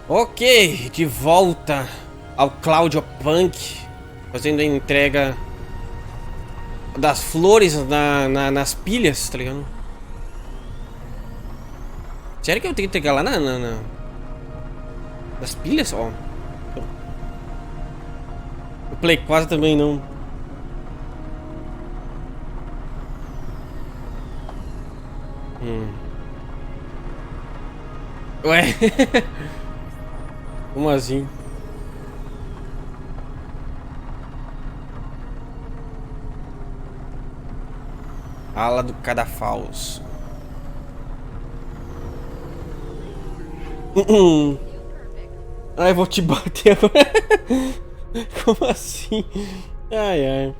Ok, de volta ao Cloudpunk, fazendo a entrega das flores nas pilhas, tá ligado? Sério que eu tenho que entregar lá nas pilhas? Ó. O Play 4 também não. Ué? Como assim? Ala do cadafalso. Ai, vou te bater agora. Como assim? Ai, ai.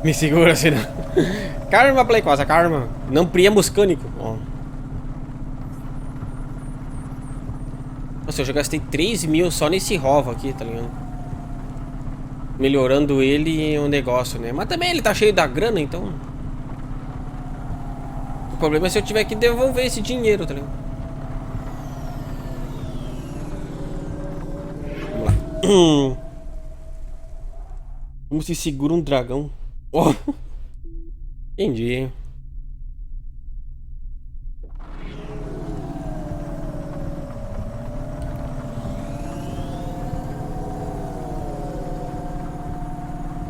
Me segura, senão. Karma, Play 4, karma. Não priemos cânico. Ó. Nossa, eu já gastei 3 mil só nesse rovo aqui, tá ligado? Melhorando ele o negócio, né? Mas também ele tá cheio da grana, então. O problema é se eu tiver que devolver esse dinheiro, tá ligado? Vamos lá. Como se segura um dragão? Oh. Entendi.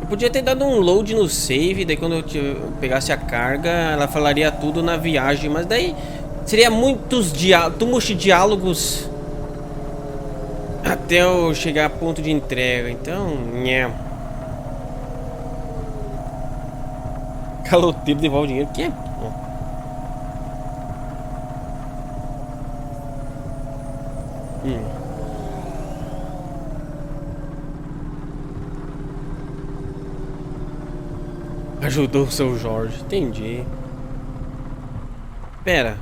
Eu podia ter dado um load no save, daí quando eu pegasse a carga, ela falaria tudo na viagem, mas daí seria muitos diálogos até eu chegar a ponto de entrega, então, nhé. Caloteiro devolve dinheiro. O quê? Ajudou o seu Jorge. Entendi. Pera.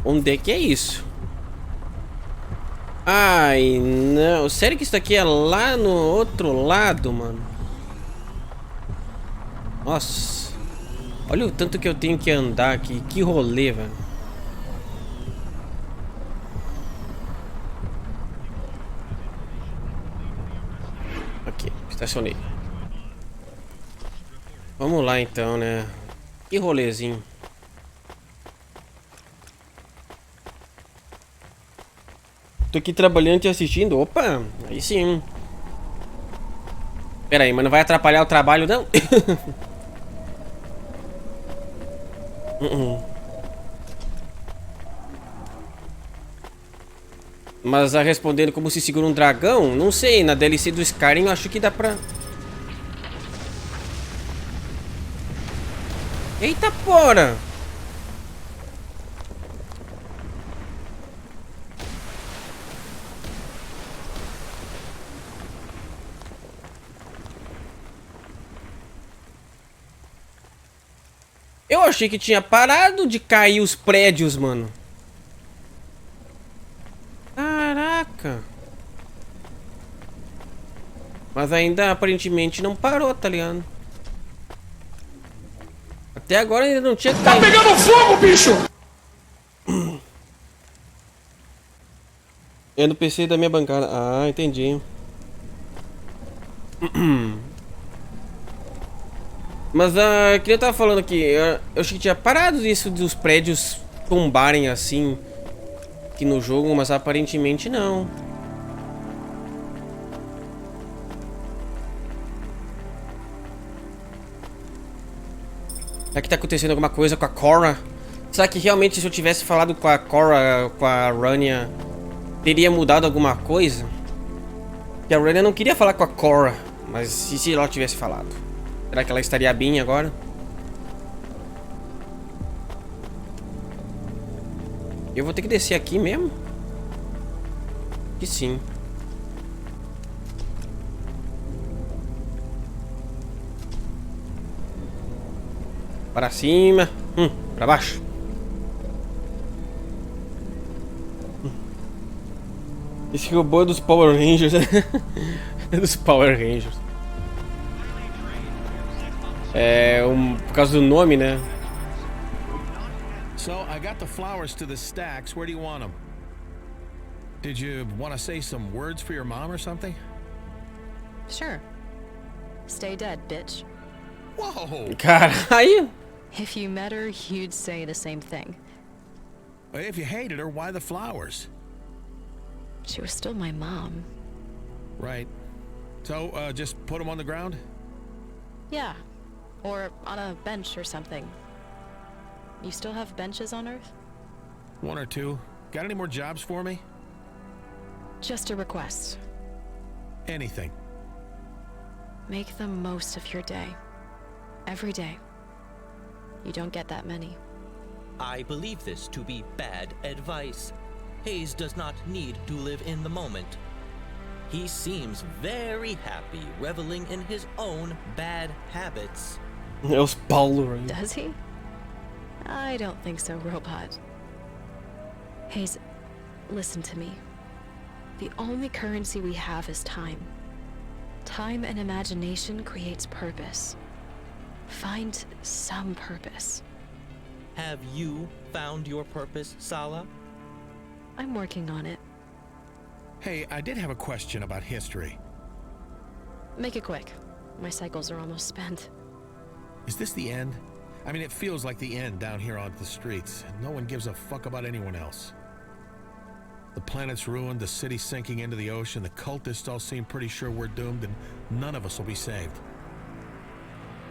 Onde é que é isso? Ai, não. Sério que isso daqui é lá no outro lado, mano? Nossa. Olha o tanto que eu tenho que andar aqui. Que rolê, velho. Aqui, estacionei. Vamos lá então, né? Que rolezinho. Tô aqui trabalhando e assistindo. Opa, aí sim. Pera aí, mas não vai atrapalhar o trabalho, não? Mas respondendo como se segura um dragão, não sei, na DLC do Skyrim eu acho que dá pra... Eita porra! Eu achei que tinha parado de cair os prédios, mano. Caraca. Mas ainda aparentemente não parou, tá ligado? Até agora ainda não tinha caído. Tá pegando fogo, bicho! É no PC da minha bancada. Ah, entendi. Mas que eu tava falando aqui, eu achei que tinha parado isso dos prédios tombarem assim aqui no jogo, mas aparentemente não. Será que tá acontecendo alguma coisa com a Cora? Será que realmente se eu tivesse falado com a Cora, com a Rania, teria mudado alguma coisa? Porque a Rania não queria falar com a Cora, mas e se ela tivesse falado? Será que ela estaria bem agora? Eu vou ter que descer aqui mesmo? Que sim. Para cima. Para baixo. Esse robô é dos Power Rangers. É dos Power Rangers. É por causa do nome, né? So I got the flowers to the stacks. Where do you want them? Did you want to say some words for your mom or something? Sure. Stay dead, bitch. Whoa! Caralho! If you met her, you'd say the same thing. If you hated her, why the flowers? She was still my mom. Right. So, just put them on the ground? Yeah. Or on a bench or something. You still have benches on Earth? One or two. Got any more jobs for me? Just a request. Anything. Make the most of your day. Every day. You don't get that many. I believe this to be bad advice. Hayse does not need to live in the moment. He seems very happy reveling in his own bad habits. É os Power Rangers. Does he? I don't think so, robot. Hayse, listen to me. The only currency we have is time. Time and imagination creates purpose. Find some purpose. Have you found your purpose, Sala? I'm working on it. Hey, I did have a question about history. Make it quick. My cycles are almost spent. Is this the end? I mean, it feels like the end down here on the streets. No one gives a fuck about anyone else. The planet's ruined, the city's sinking into the ocean, the cultists all seem pretty sure we're doomed, and none of us will be saved.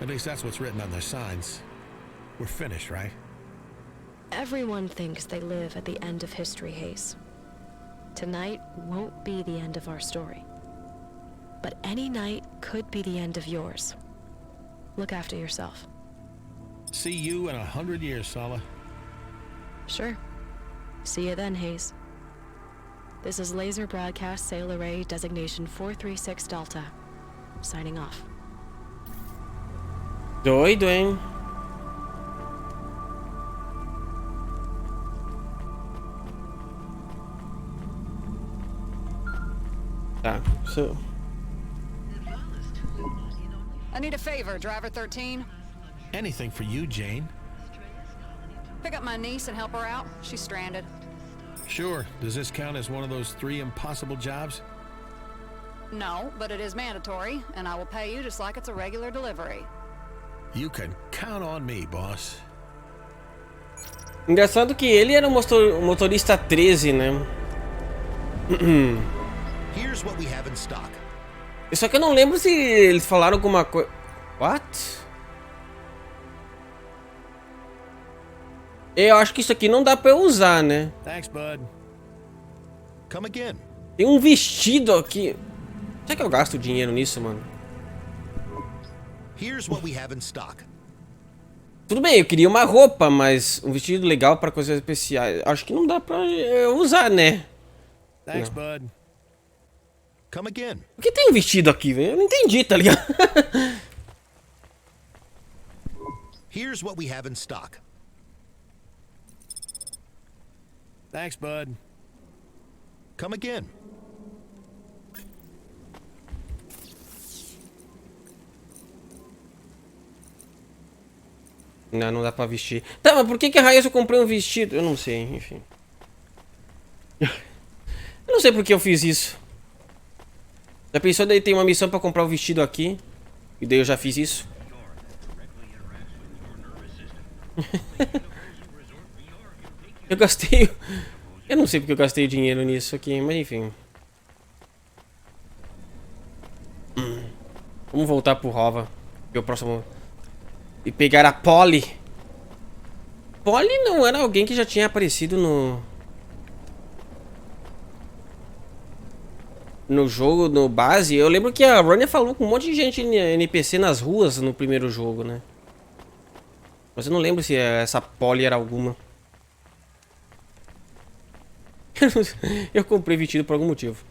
At least that's what's written on their signs. We're finished, right? Everyone thinks they live at the end of history, Hayse. Tonight won't be the end of our story. But any night could be the end of yours. Look after yourself. See you in 100 years, Sala. Sure. See you then, Hayse. This is Laser Broadcast Sail Array Designation 436 Delta. Signing off. Doido, hein? Tá, so... I need a favor, Driver 13. Anything for you, Jane. Pick up my niece and help her out. She's stranded. Sure. Does this count as one of those 3 impossible jobs? No, but it is mandatory, and I will pay you just like it's a regular delivery. You can count on me, boss. Engraçado que ele era o motorista 13, né? Here's what we have in stock. Só que eu não lembro se eles falaram alguma coisa... What? Eu acho que isso aqui não dá pra eu usar, né? Thanks, bud. Come again. Tem um vestido aqui. Será que eu gasto dinheiro nisso, mano? Here's what we have in stock. Tudo bem, eu queria uma roupa, mas um vestido legal pra coisas especiais. Acho que não dá pra eu usar, né? Thanks, bud. Come again. Por que tem um vestido aqui, velho? Eu não entendi, tá ligado? Here's what we have in stock. Thanks, bud. Come again. Não, não dá pra vestir. Tá, mas por que a Hayse eu comprei um vestido? Eu não sei, enfim. Eu não sei por que eu fiz isso. Já pensou daí tem uma missão pra comprar um vestido aqui? E daí eu já fiz isso? Eu gastei... Eu não sei porque eu gastei dinheiro nisso aqui, mas enfim. Vamos voltar pro Rova. Que é o próximo... E pegar a Polly. Polly não era alguém que já tinha aparecido no jogo, no base. Eu lembro que a Rania falou com um monte de gente NPC nas ruas no primeiro jogo, né? Mas eu não lembro se essa Polly era alguma. Eu comprei vestido por algum motivo.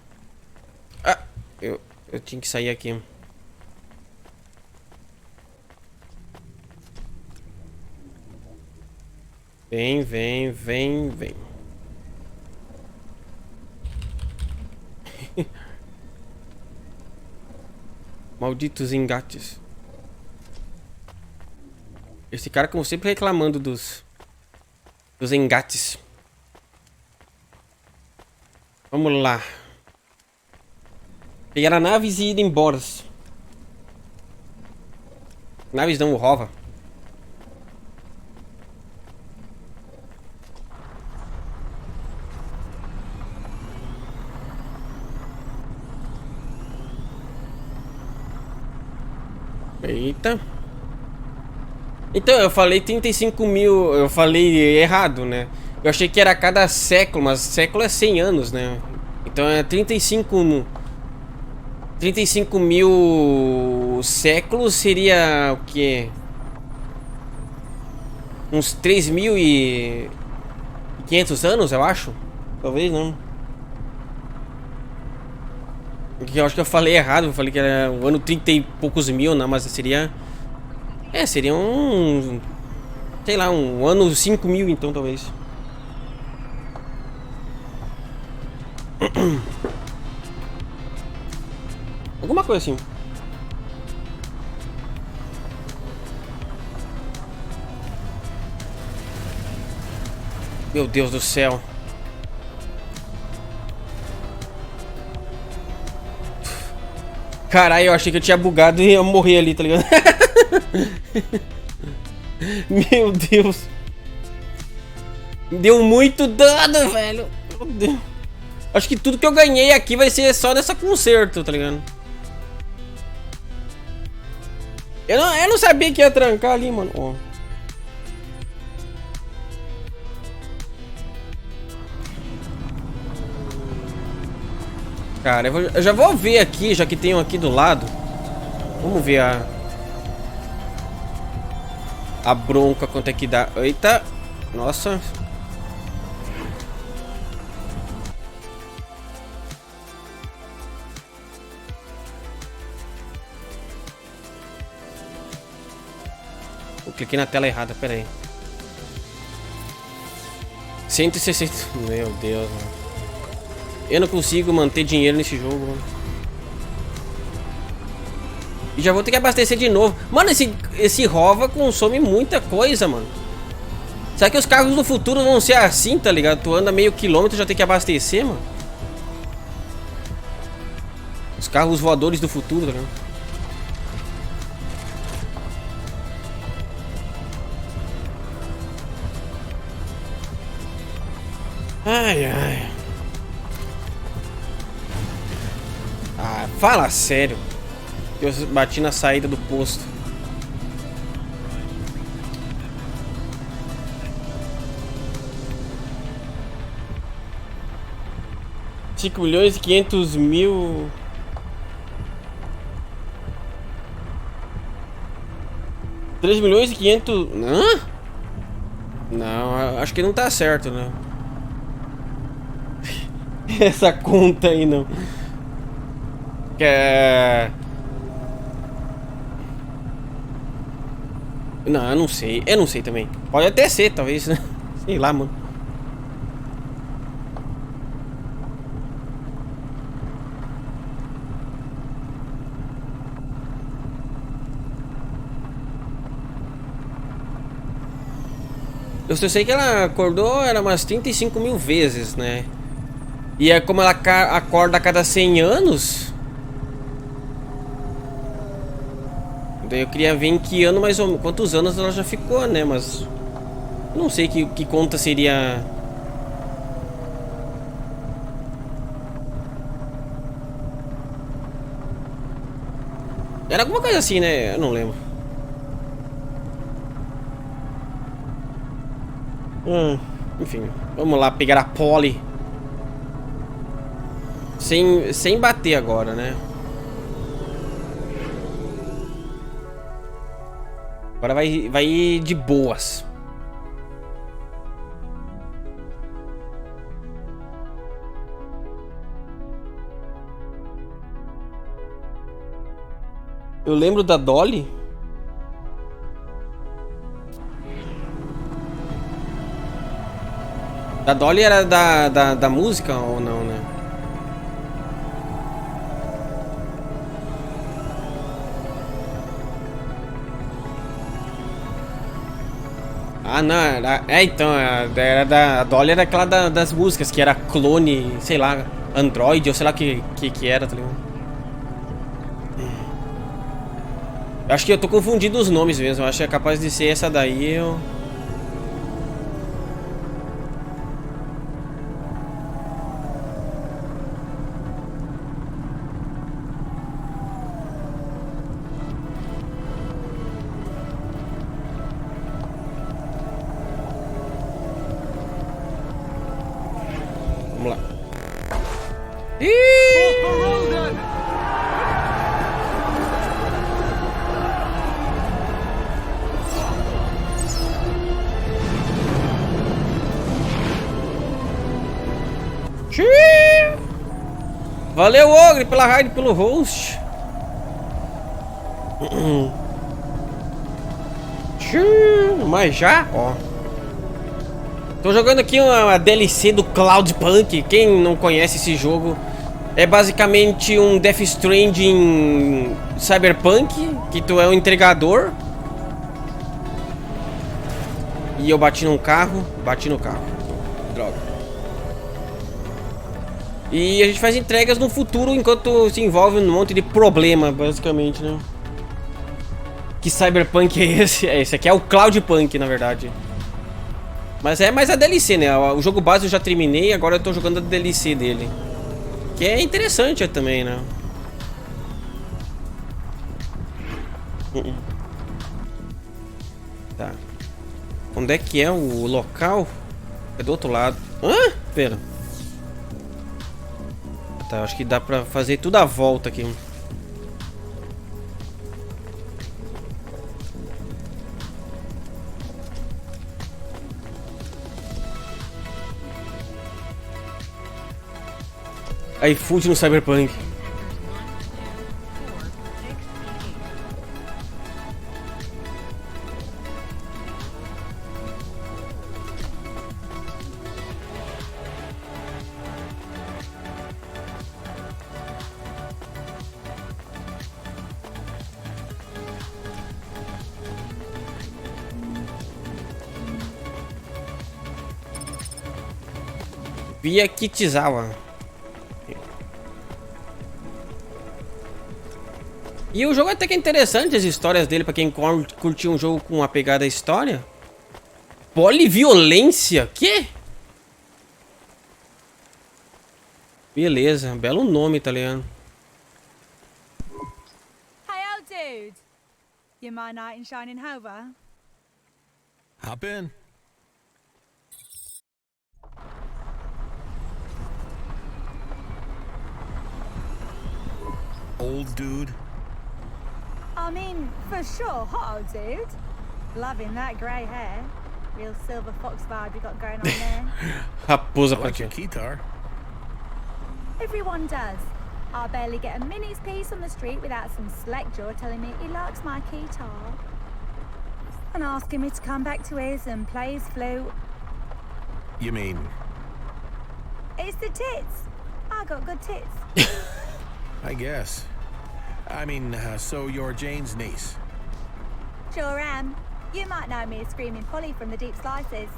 Ah, eu tinha que sair aqui. Vem, vem, vem, vem. Malditos engates. Esse cara, como sempre, reclamando dos engates. Vamos lá. Pegar a naves e ir embora. Naves não, o Rova. Eita. Então, eu falei 35 mil. Eu falei errado, né? Eu achei que era a cada século, mas século é 100 anos, né? Então é 35 mil séculos seria o quê? Uns 3.500 anos, eu acho? Talvez não. Eu acho que eu falei errado, eu falei que era o ano 30 e poucos mil, não, mas seria... É, seria um... Sei lá, um ano 5 mil então, talvez. Alguma coisa assim. Meu Deus do céu. Caralho, eu achei que eu tinha bugado e ia morrer ali, tá ligado? Meu Deus. Deu muito dano, velho. Meu Deus. Acho que tudo que eu ganhei aqui vai ser só nessa concerto, tá ligado? Eu não sabia que ia trancar ali, mano. Oh. Cara, eu já vou ver aqui, já que tem um aqui do lado. Vamos ver a bronca, quanto é que dá. Eita. Nossa. Eu cliquei na tela errada, pera aí. 160. Meu Deus, mano. Eu não consigo manter dinheiro nesse jogo, mano. E já vou ter que abastecer de novo. Mano, esse Rova consome muita coisa, mano. Será que os carros do futuro vão ser assim, tá ligado? Tu anda meio quilômetro e já tem que abastecer, mano. Os carros voadores do futuro, tá ligado? Ai, ai. Ah, fala sério. Eu bati na saída do posto. $5.500.000. $3.500.000. Hã? Não, acho que não tá certo, né? Essa conta aí não. Não, eu não sei. Eu não sei também. Pode até ser, talvez, né? Sei lá, mano. Eu só sei que ela acordou era umas 35 mil vezes, né? E é como ela acorda a cada 100 anos. Daí eu queria ver em que ano mais ou menos, quantos anos ela já ficou, né? Mas não sei que conta seria. Era alguma coisa assim, né? Eu não lembro. Enfim, vamos lá pegar a Polly. Sem bater agora, né? Agora vai ir de boas. Eu lembro da Dolly. A Dolly era da música ou não, né? Ah, não, então, era a Dolly era aquela das músicas, que era clone, sei lá, Android, ou sei lá que era, tá ligado? Eu acho que eu tô confundindo os nomes mesmo, eu acho que é capaz de ser essa daí, eu... Vamos lá. Valeu, Ogre, pela raid, pelo host. Mas já, ó. Tô jogando aqui uma DLC do Cloudpunk. Quem não conhece esse jogo, é basicamente um Death Stranding Cyberpunk, que tu é um entregador. E eu bati no carro. Droga. E a gente faz entregas no futuro enquanto se envolve num monte de problema, basicamente, né? Que Cyberpunk é esse? Esse aqui é o Cloudpunk, na verdade. Mas é mais a DLC, né? O jogo base eu já terminei, agora eu tô jogando a DLC dele. Que é interessante também, né? Tá. Onde é que é o local? É do outro lado. Hã? Pera. Tá, acho que dá pra fazer tudo à volta aqui. Aí, iFood no Cyberpunk. Via Kitizawa. E o jogo até que é interessante, as histórias dele, pra quem curtiu um jogo com uma pegada história. Poliviolência? Quê? Beleza, belo nome, tá ligado? Hey, old dude. You my knight in shining hover? Hop in. Old dude. I mean, for sure, hot old dude. Loving that grey hair. Real silver fox vibe you got going on there. Raposa I pra like quê? your guitar. Everyone does. I barely get a minute's peace on the street without some slack jaw telling me he likes my guitar. And asking me to come back to his and play his flute. You mean? It's the tits. I got good tits. I guess. I mean, so you're Jane's niece. Sure am. You might know me as Screaming Polly from the Deep Slices.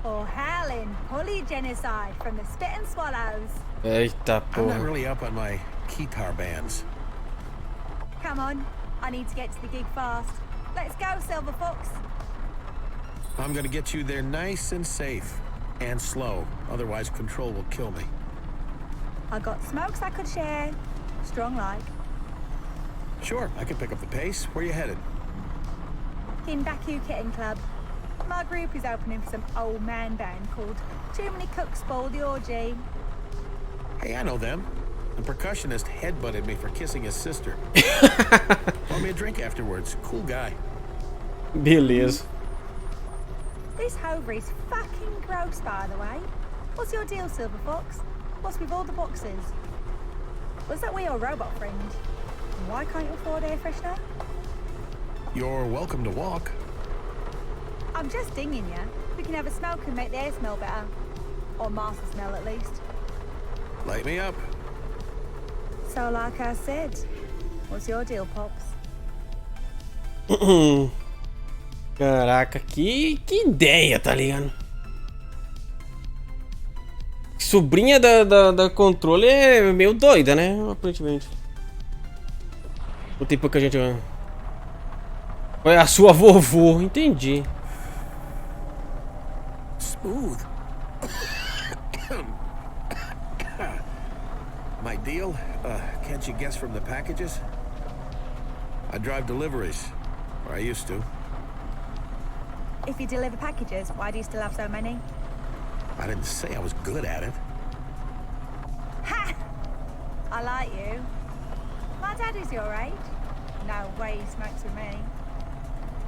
Or Howling Polly Genocide from the Spit and Swallows. Eita I'm not porra. really up on my guitar bands. Come on, I need to get to the gig fast. Let's go, Silver Fox. I'm gonna get you there nice and safe. And slow. Otherwise, control will kill me. I got smokes I could share. Strong like. Sure, I can pick up the pace. Where you headed? In Baku Kitten Club. My group is opening for some old man band called Too Many Cooks Spoil the Orgy. Hey, I know them. The percussionist headbutted me for kissing his sister. Bought me a drink afterwards. Cool guy. Beleza. This Hover is fucking gross, by the way. What's your deal, Silver Fox? What's with all the boxes? Was that we your robot friend? Why can't you afford air freshener? You're welcome to walk. I'm just dinging you. We can have a smoke and make the air smell better. Or mask the smell at least. Light me up. So like I said, what's your deal, Pops? Caraca, que ideia, tá ligado? Sobrinha da controle é meio doida, né? Aparentemente. O tempo que a gente... Foi a sua vovô, entendi. Smooth. My deal? Can't you guess from the packages? I drive deliveries. Or I used to. If you deliver packages, why do you still have so many? I didn't say I was good at it. Ha! I like you. My dad is your age. No way he smokes with me.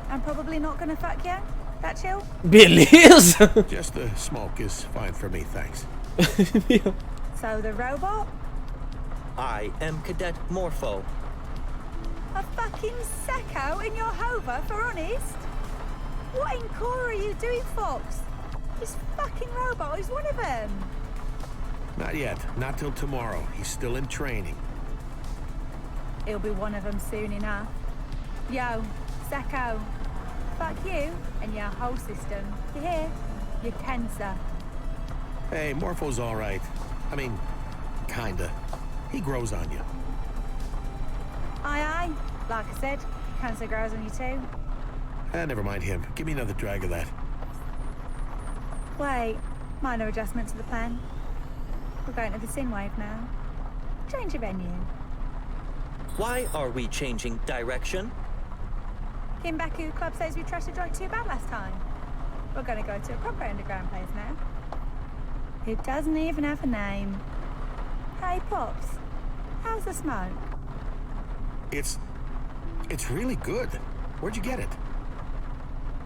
I'm probably not gonna fuck you. That chill? Beleza! Just the smoke is fine for me, thanks. So the robot? I am Cadet Morpho. A fucking sacco in your hover, for honest? What in core are you doing, Fox? This fucking robot is one of them. Not yet. Not till tomorrow. He's still in training. He'll be one of them soon enough. Yo, Sacco. Fuck you and your whole system. You hear? You're cancer. Hey, Morpho's all right. I mean, kinda. He grows on you. Aye, aye. Like I said, cancer grows on you too. Never mind him. Give me another drag of that. Wait, minor adjustment to the plan. We're going to the Synwave now. Change of venue. Why are we changing direction? Kimbaku Club says we trashed the joint too bad last time. We're going to go to a proper underground place now. It doesn't even have a name. Hey, Pops. How's the smoke? It's really good. Where'd you get it?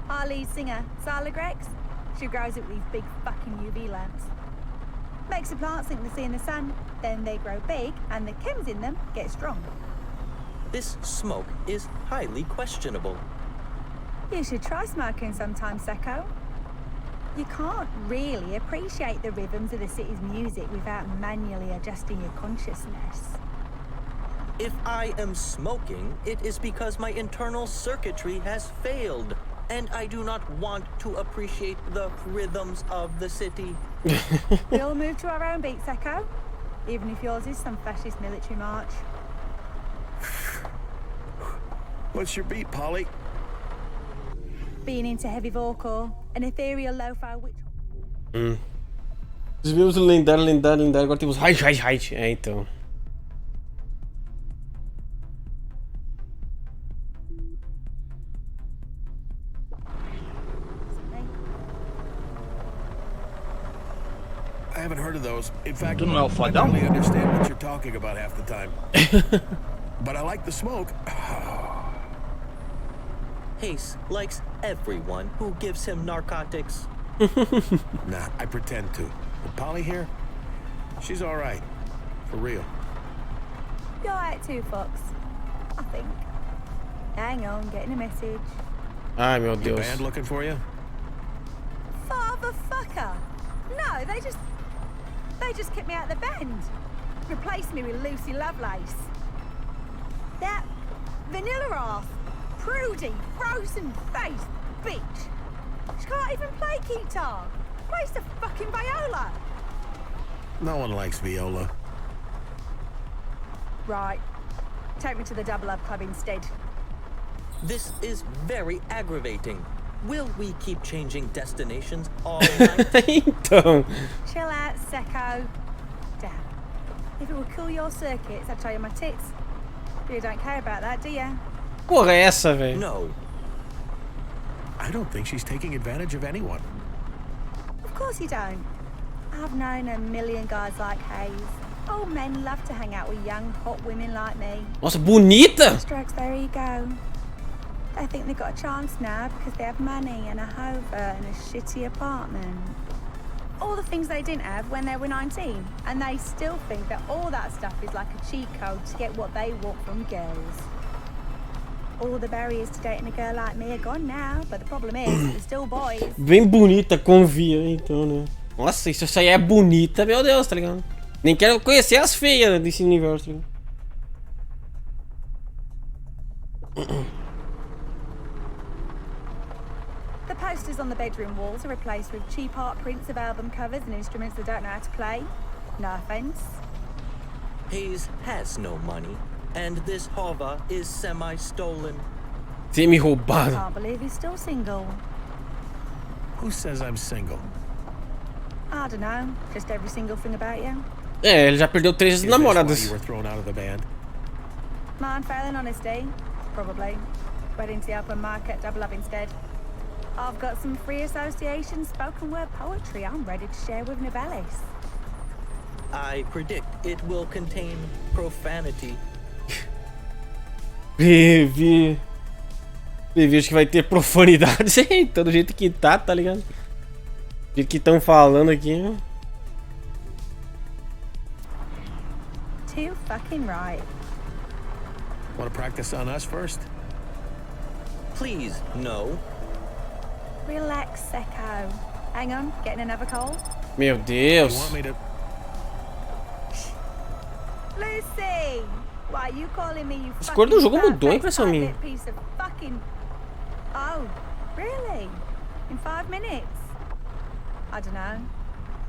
Our lead singer, Sala Grex. She grows it with these big fucking UV lamps. Makes the plants think they see in the sun, then they grow big, and the chems in them get strong. This smoke is highly questionable. You should try smoking sometime, Seko. You can't really appreciate the rhythms of the city's music without manually adjusting your consciousness. If I am smoking, it is because my internal circuitry has failed, and I do not want to appreciate the rhythms of the city. We'll move to our own beat, Seko, even if yours is some fascist military march. What's your beat, Polly? Being into heavy vocal, an ethereal lo-fi witch. Vimos o lendário, agora temos Hayse. É, então. I haven't heard of those. In fact, Tu não é o I fodão? barely understand what you're talking about half the time. But I like the smoke. Hayse likes everyone who gives him narcotics. Nah, I pretend to. But Polly here, she's all right. For real. You're right too, Fox. I think. Hang on, getting a message. Ai, meu Your Deus. band looking for you? Fatherfucker! No, they just kicked me out of the band. Replaced me with Lucy Lovelace. That vanilla ass, prudy, frozen-faced bitch. She can't even play guitar. Plays the fucking viola. No one likes viola. Right. Take me to the Double Up Club instead. This is very aggravating. Will we keep changing destinations all night? Então. Chill out, Seko. Damn. If it would cool your circuits, I'd show you my tits. But you don't care about that, do you? Porra, é essa, velho? No. I don't think she's taking advantage of anyone. Of course you don't. I've known a million guys like Hayse. Old men love to hang out with young, hot women like me. Nossa, bonita! Strokes their ego. They think they've got a chance now because they have money and a hover and a shitty apartment. all the things they didn't have when they were 19, and they still think that all that stuff is like a cheat code to get what they want from girls. All the barriers to dating a girl like me are gone now, but the problem is, we're still boys. Bem bonita, convia, então, né? Nossa, isso aí é bonita, meu Deus, tá ligado? Nem quero conhecer as feias desse universo, tá ligado? The posters on the bedroom walls are replaced with cheap art prints of album covers and instruments that don't know how to play. No offense. Hayse has no money, and this hova is semi-stolen. Semi-roubado. Can't believe he's still single. Who says I'm single? I don't know, just every single thing about you. É, ele já perdeu 3 Is this why namoradas. you were thrown out of the band? Mine failing honesty? Probably. Went into the open market, double up instead. I've got some free association spoken word poetry I'm ready to share with Nivallis. I predict it will contain profanity. Previ, acho que vai ter profanidade. Eita, do jeito que tá ligado? Do jeito que estão falando aqui. Too fucking right. Want to practice on us first? Please, no. Relax, Secco. Hang on, getting another call? Meu You Deus. want me to... Lucy! Why are you calling me, you cor do jogo fucking mudou, hein, fat-faced impressão minha. private piece of fucking... Oh, really? In 5 minutes? I don't know.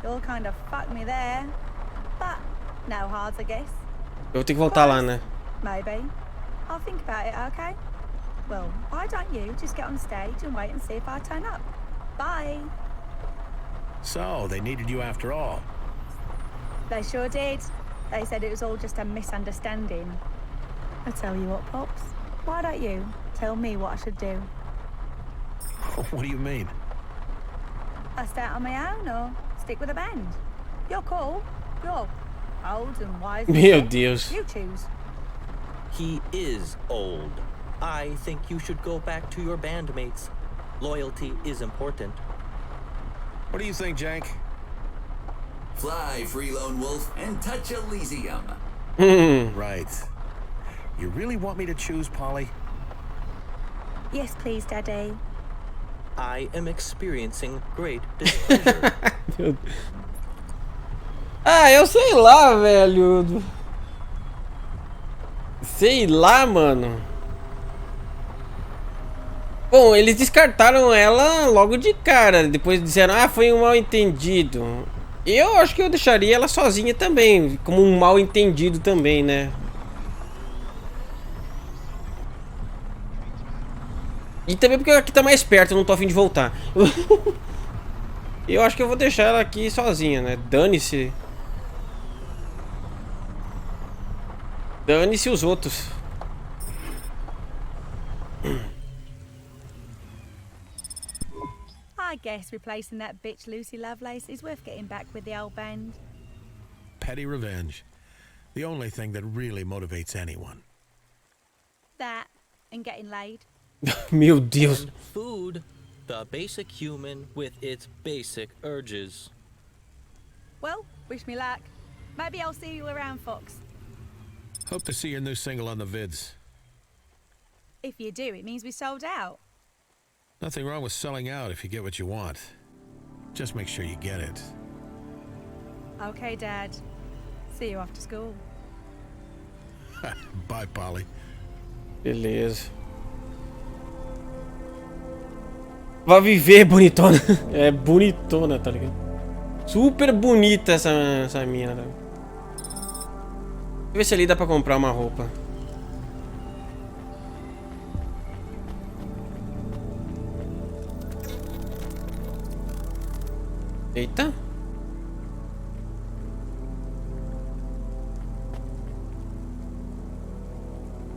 You'll kind of fucked me there. But, no hards, I guess. Eu vou ter que voltar lá, né? Maybe. I'll think about it, okay? Well, why don't you just get on stage and wait and see if I turn up? Bye. So, they needed you after all. They sure did. They said it was all just a misunderstanding. I tell you what, Pops. Why don't you tell me what I should do? What do you mean? I start on my own or stick with a band? You're cool. You're old and wise. and Meu shit. Deus. You choose. He is old. I think you should go back to your bandmates. Loyalty is important. What do you think, Jank? Fly, free lone wolf, and touch Elysium. Right. You really want me to choose, Polly? Yes, please, Daddy. I am experiencing great displeasure. Ah, eu sei lá, velho. Sei lá, mano. Bom, eles descartaram ela logo de cara. Depois disseram, ah, foi um mal entendido. Eu acho que eu deixaria ela sozinha também, como um mal entendido também, né? E também porque aqui tá mais perto, eu não tô a fim de voltar. Eu acho que eu vou deixar ela aqui sozinha, né? Dane-se. Dane-se os outros. I guess replacing that bitch Lucy Lovelace is worth getting back with the old band. Petty revenge. The only thing that really motivates anyone. That and getting laid. Meu Deus. And food, the basic human with its basic urges. Well, wish me luck. Maybe I'll see you around, Fox. Hope to see your new single on the vids. If you do, it means we sold out. Nothing wrong with selling out if you get what you want. Just make sure you get it. Okay, Dad. See you after school. Bye, Polly. Beleza. Vai viver, bonitona. É bonitona, tá ligado? Super bonita essa mina, tá? Deixa eu ver se ali dá pra comprar uma roupa. Eita.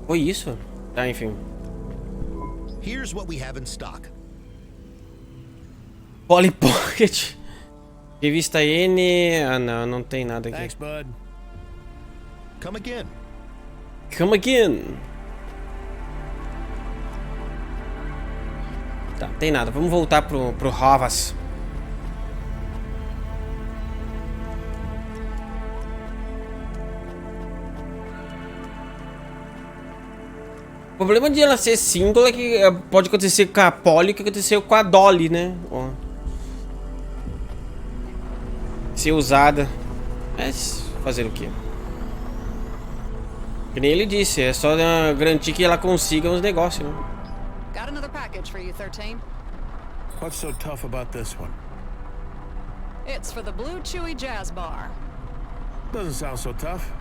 Foi isso? Tá, enfim. Here's what we have in stock. Polly Pocket. Revista N. Ah, não, não tem nada aqui. Thanks, bud. Come again. Come again. Tá, tem nada. Vamos voltar pro Havas. O problema de ela ser single é que pode acontecer com a Polly, que aconteceu com a Dolly, né? Ó. Ser usada. Mas fazer o quê? Que nem ele disse, é só garantir que ela consiga os negócios, né? Got another package for you, 13. What's so tough about this one? It's for the Blue Chewy Jazz Bar. Doesn't sound so tough.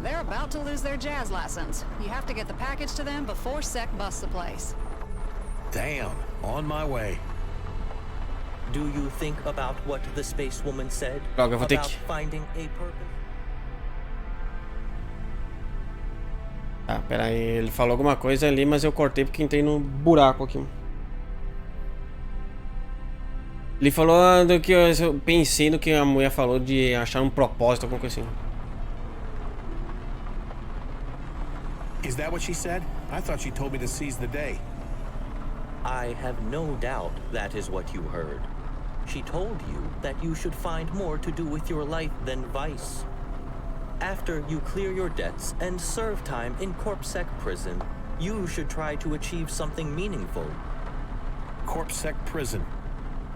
They're about to lose their jazz license. You have to get the package to them before Sec busts the place. Damn, on my way. Do you think about what the space woman said Droga, eu vou ter about que... finding a purpose? Ah, pera aí, ele falou alguma coisa ali, mas eu cortei porque entrei no buraco aqui. Ele falou do que eu pensei no que a mulher falou de achar um propósito, alguma coisa assim. Is that what she said? I thought she told me to seize the day. I have no doubt that is what you heard. She told you that you should find more to do with your life than vice. After you clear your debts and serve time in CorpSec prison, you should try to achieve something meaningful. CorpSec prison.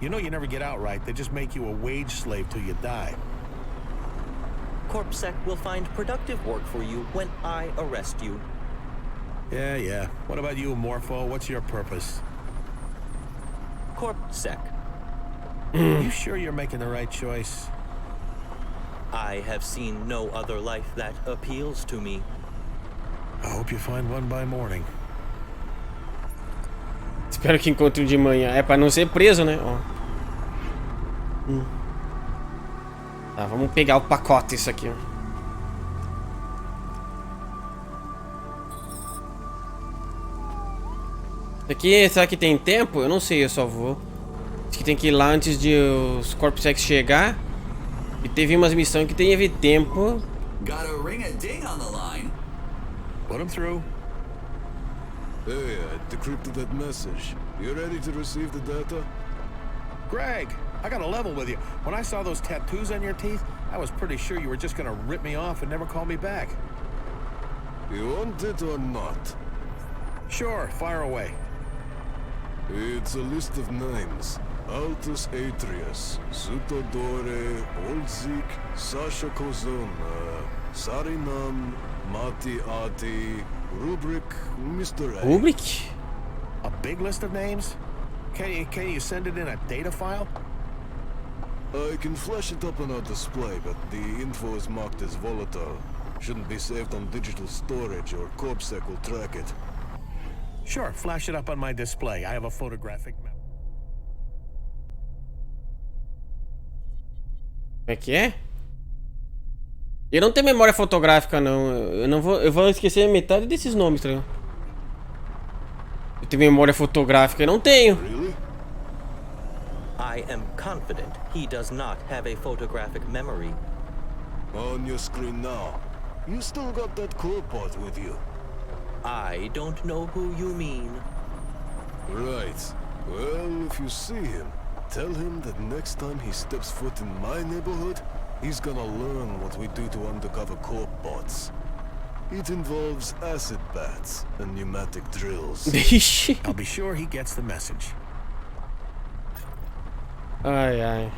You know you never get out right. They just make you a wage slave till you die. CorpSec will find productive work for you when I arrest you. Yeah. What about you, Morpho? What's your purpose? CorpSec. You sure you're making the right choice? I have seen no other life that appeals to me. I hope you find one by morning. Espero que encontre de manhã. É pra não ser preso, né? Ó. Tá, vamos pegar o pacote isso aqui. Aqui, será que tem tempo? Eu não sei, eu só vou. Acho que tem que ir lá antes de os CorpSec chegar. E teve umas missões que teve tempo. Got a ring-a-ding on the line. Put him through. Hey, I decrypted that message. You ready to receive the data? Greg, I got a level with you. When I saw those tattoos on your teeth, I was pretty sure you were just gonna rip me off and never call me back. You want it or not? Sure, fire away. It's a list of names. Altus Atrius, Sutodore, Olzik, Sasha Kozun, Sarinam, Mati Ati, Rubric, Mr. A. Rubric? A big list of names? Can you send it in a data file? I can flash it up on our display, but the info is marked as volatile. Shouldn't be saved on digital storage or CorpSec will track it. Sure, flash it up on my display. I have a photographic memory. Como é que é? Eu não tenho memória fotográfica, não. Eu vou esquecer metade desses nomes, tá ligado? Eu tenho memória fotográfica, eu não tenho. Really? I am confident he does not have a photographic memory. On your screen now. You still got that core part with you. I don't know who you mean. Right. Well, if you see him, tell him that next time he steps foot in my neighborhood, he's gonna learn what we do to undercover corp bots. It involves acid bats and pneumatic drills. Ixi. I'll be sure he gets the message. Ai, ai.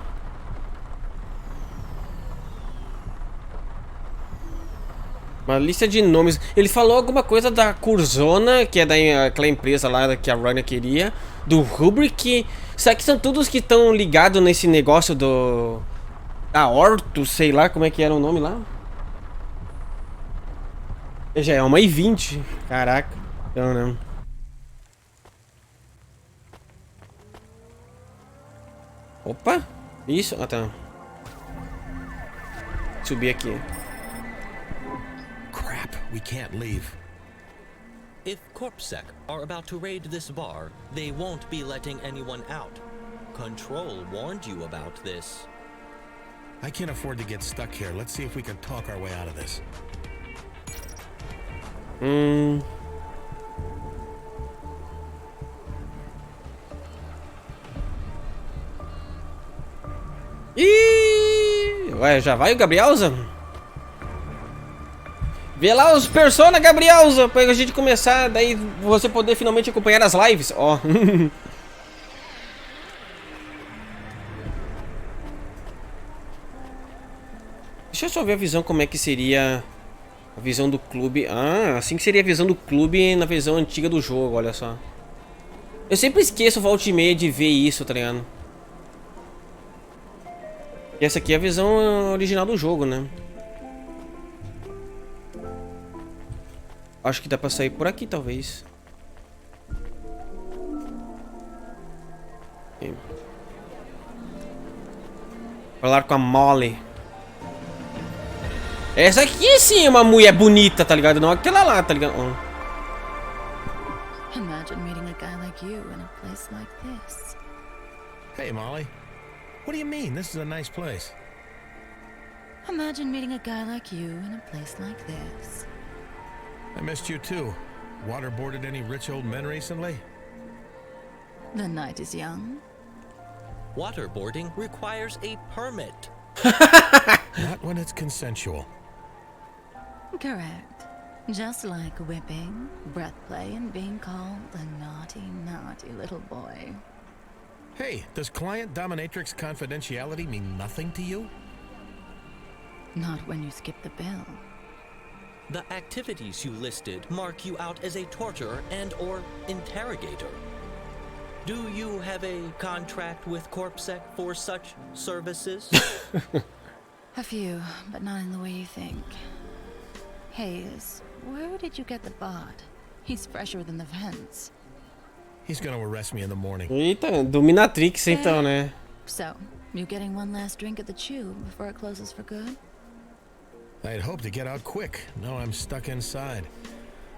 Uma lista de nomes. Ele falou alguma coisa da Curzona, que é daquela empresa lá que a Rania queria. Do Rubric. Será que são todos que estão ligados nesse negócio do... da Orto, sei lá como é que era o nome lá. Já é 1h20. Caraca. Então não. Opa. Isso. Ah, tá. Subir aqui. Crap, we can't leave. If CorpSec are about to raid this bar, they won't be letting anyone out. Control warned you about this. I can't afford to get stuck here. Let's see if we can talk our way out of this. Ih! Ué, já vai o Gabrielza? Vê lá os Persona, Gabrielza, pra gente começar, daí você poder finalmente acompanhar as lives, ó. Deixa eu só ver a visão, como é que seria a visão do clube. Ah, assim que seria a visão do clube na versão antiga do jogo, olha só. Eu sempre esqueço, volta e meia, de ver isso, tá ligado? E essa aqui é a visão original do jogo, né? Acho que dá pra sair por aqui, talvez. Okay. Falar com a Molly. Essa aqui sim é uma mulher bonita, tá ligado? Não aquela lá, tá ligado? Oh. Imagine meeting a guy like you in a place like this. Hey, Molly. What do you mean? This is a nice place. Imagine meeting a guy like you in a place like this. I missed you too. Waterboarded any rich old men recently? The night is young. Waterboarding requires a permit. Not when it's consensual. Correct. Just like whipping, breath play, and being called a naughty, naughty little boy. Hey, does client dominatrix confidentiality mean nothing to you? Not when you skip the bill. The activities you listed mark you out as a torturer and/or interrogator. Do you have a contract with CorpSec for such services? A few, but not in the way you think. Hayse, where did you get the bot? He's fresher than the vents. He's gonna arrest me in the morning. Eita, dominatrix então, né? So, you getting one last drink at the CLUBE before it closes for good? I'd hope to get out quick. No, I'm stuck inside.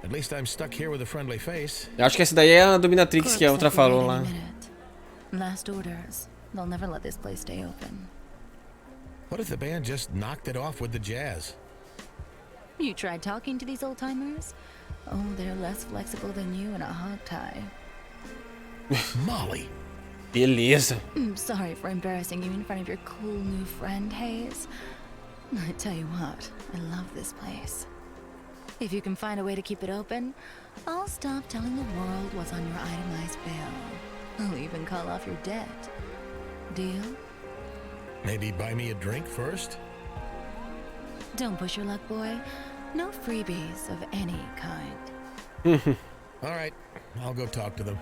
At least I'm stuck here with a friendly face. Eu acho que essa daí é a dominatrix que a outra falou lá. Last orders. They'll never let this place stay open. What if the band just knocked it off with the jazz? You tried talking to these old-timers? Oh, they're less flexible than you in a hog tie. Molly. Beleza. I'm sorry for embarrassing you in front of your cool new friend, Hayse. I tell you what, I love this place. If you can find a way to keep it open, I'll stop telling the world what's on your itemized bill. I'll even call off your debt. Deal? Maybe buy me a drink first? Don't push your luck, boy. No freebies of any kind. All right, I'll go talk to them.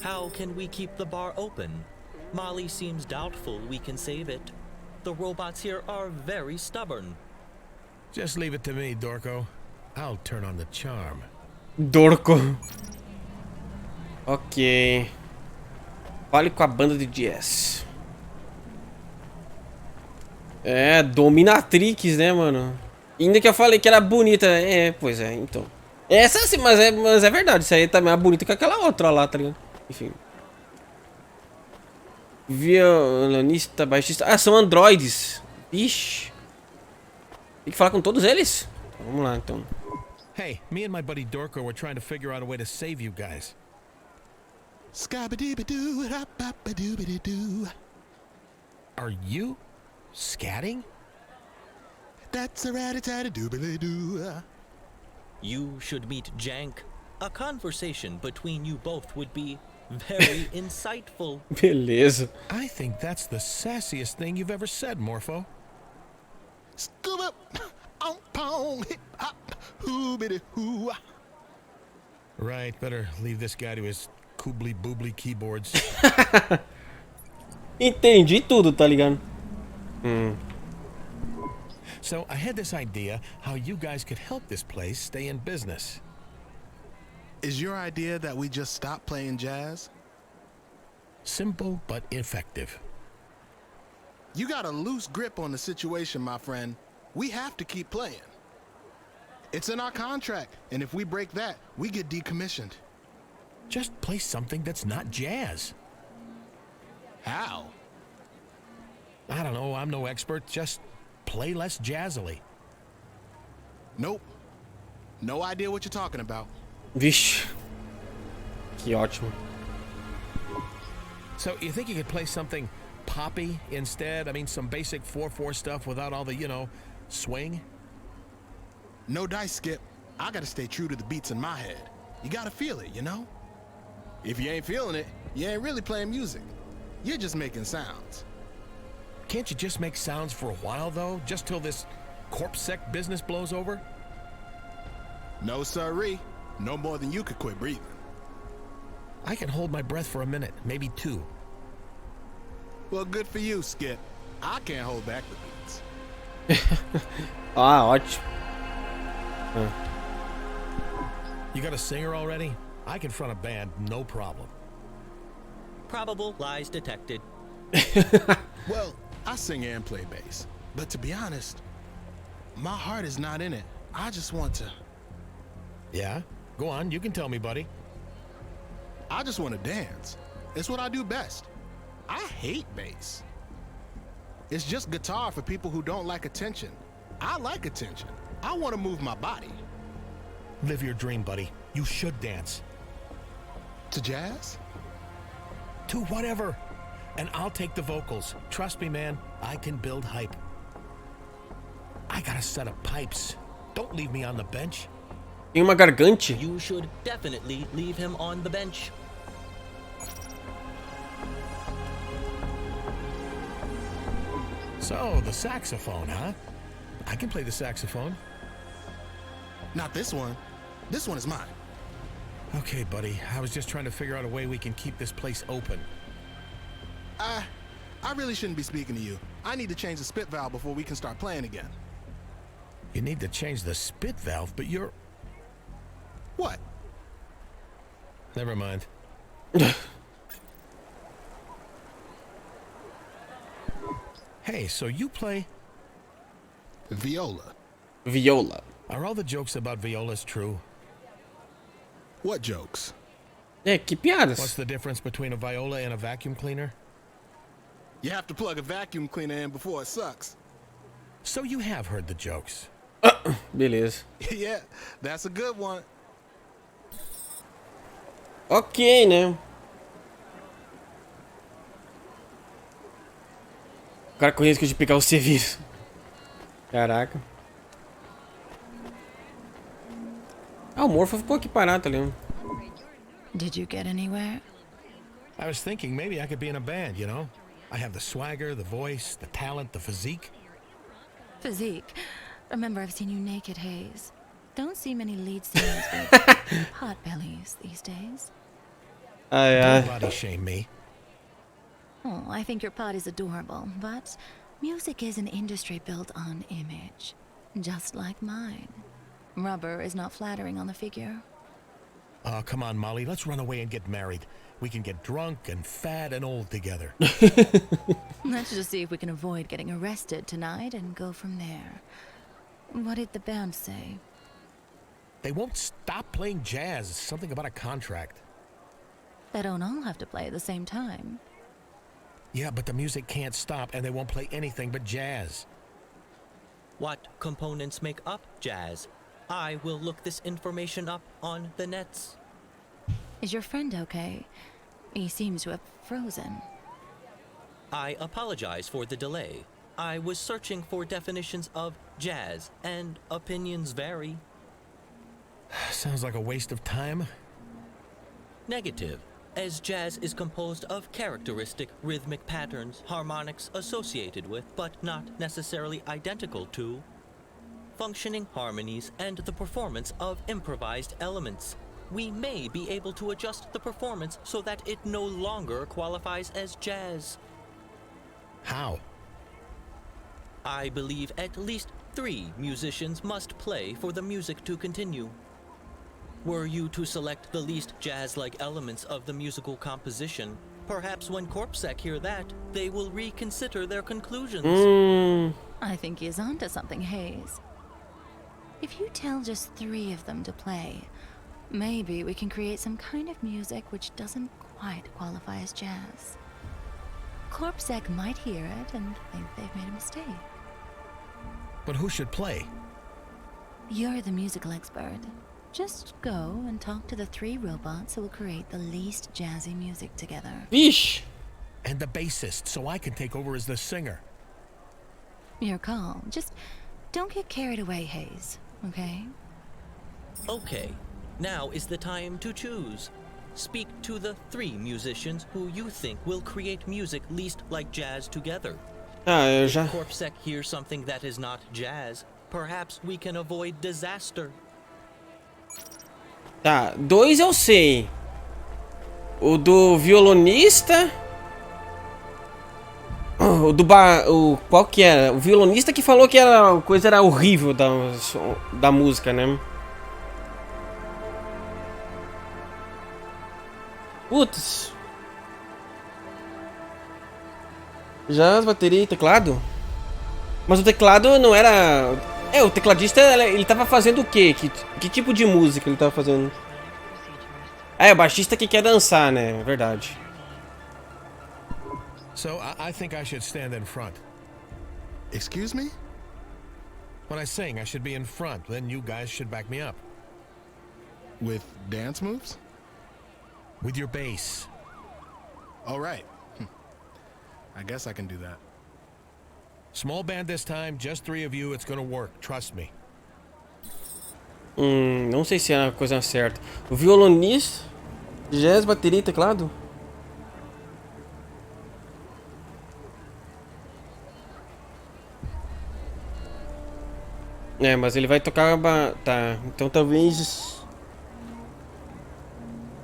How can we keep the bar open? Molly seems doubtful we can save it. The robots here are very stubborn. Just leave it to me, Dorco. I'll turn on the charm. Dorco. Ok. Fale com a banda de jazz. É, dominatrix, né, mano? Ainda que eu falei que era bonita. É, pois é, então. Essa sim, mas é verdade. Isso aí também é bonita que aquela outra lá, tá ligado? Enfim. Violonista, baixista. Ah, são androides. Ixi. Tem que falar com todos eles? Vamos lá, então. Hey, me and my buddy Dorco were trying to figure out a way to save you guys. Are you scatting? That's a rat-a-tat-a-doo-ba-doo. You should meet Jank. A conversation between you both would be very insightful. Beleza. I think that's the sassiest thing you've ever said, Morpho. Scoop up, pong, hip hop, hoo-biddy-hoo. Right, better leave this guy to his koobly-boobly keyboards. Entendi tudo, tá ligado? So I had this idea how you guys could help this place stay in business. Is your idea that we just stop playing jazz? Simple but effective. You got a loose grip on the situation, my friend. We have to keep playing. It's in our contract, and if we break that, we get decommissioned. Just play something that's not jazz. How? I don't know, I'm no expert. Just play less jazzily. Nope. No idea what you're talking about. Vixe. Que ótimo. So, you think you could play something poppy instead? I mean, some basic 4/4 stuff without all the, you know, swing? No dice, Skip. I gotta stay true to the beats in my head. You gotta feel it, you know? If you ain't feeling it, you ain't really playing music. You're just making sounds. Can't you just make sounds for a while, though? Just till this corpsec business blows over? No sirree. No more than you could quit breathing. I can hold my breath for a minute, maybe 2. Well, good for you, Skip. I can't hold back the beats. Ah, ótimo. You got a singer already? I can front a band, no problem. Probable lies detected. Well, I sing and play bass. But to be honest, my heart is not in it. I just want to... Yeah? Go on, you can tell me, buddy. I just want to dance. It's what I do best. I hate bass. It's just guitar for people who don't like attention. I like attention. I want to move my body. Live your dream, buddy. You should dance. To jazz? To whatever. And I'll take the vocals. Trust me, man, I can build hype. I got a set of pipes. Don't leave me on the bench. Tem uma gargante. You should definitely leave him on the bench. So, the saxophone, huh? I can play the saxophone. Not this one. This one is mine. Okay, buddy. I was just trying to figure out a way we can keep this place open. I really shouldn't be speaking to you. I need to change the spit valve before we can start playing again. You need to change the spit valve, but you're... What? Never mind. Hey, so you play... Viola. Viola. Are all the jokes about violas true? What jokes? Que piadas. What's the difference between a viola and a vacuum cleaner? You have to plug a vacuum cleaner in before it sucks. So you have heard the jokes. Beleza. Yeah, that's a good one. Ok, né? O cara correndo risco de pegar o serviço. Caraca. Ah, o Morpho ficou aqui parado, tá ligado? Did you get anywhere? I was thinking maybe I could be in a band, you know? I have the swagger, the voice, the talent, the physique. Physique? Remember, I've seen you naked, Hayse. Don't see many lead singers with hot bellies these days. Don't body shame me. Oh, I think your pod is adorable, but music is an industry built on image. Just like mine. Rubber is not flattering on the figure. Oh, come on, Molly. Let's run away and get married. We can get drunk and fat and old together. Let's just see if we can avoid getting arrested tonight and go from there. What did the band say? They won't stop playing jazz. Something about a contract. They don't all have to play at the same time. Yeah, but the music can't stop, and they won't play anything but jazz. What components make up jazz? I will look this information up on the nets. Is your friend okay? He seems to have frozen. I apologize for the delay. I was searching for definitions of jazz, and opinions vary. Sounds like a waste of time. Negative, as jazz is composed of characteristic rhythmic patterns, harmonics associated with, but not necessarily identical to, functioning harmonies and the performance of improvised elements. We may be able to adjust the performance so that it no longer qualifies as jazz. How? I believe at least 3 musicians must play for the music to continue. Were you to select the least jazz-like elements of the musical composition, perhaps when Corpsec hear that, they will reconsider their conclusions. I think he's onto something, Hayse. If you tell just 3 of them to play, maybe we can create some kind of music which doesn't quite qualify as jazz. Corpsec might hear it and think they've made a mistake. But who should play? You're the musical expert. Just go and talk to the 3 robots who will create the least jazzy music together. Vixe! And the bassist, so I can take over as the singer. Your call. Just don't get carried away, Hayse. okay? Okay, now is the time to choose. Speak to the 3 musicians who you think will create music least like jazz together. Ah, eu já... If Corpsec hears something that is not jazz, perhaps we can avoid disaster. Tá, 2 eu sei. O do violonista. Qual que era? O violonista que falou que a coisa era horrível da música, né? Putz. Já as bateria e teclado? Mas o teclado não era... o tecladista, ele tava fazendo o quê? Que tipo de música ele tava fazendo? É o baixista que quer dançar, né? Verdade. So, I think I should stand in front. Excuse me? When I sing, I should be in front. Then you guys should back me up. With dance moves? With your bass. All right. I guess I can do that. Small band this time, just 3 of you, it's gonna work, trust me. Não sei se é a coisa certa. O violonista, jazz, bateria e teclado? É, mas ele vai tocar... Tá, então talvez...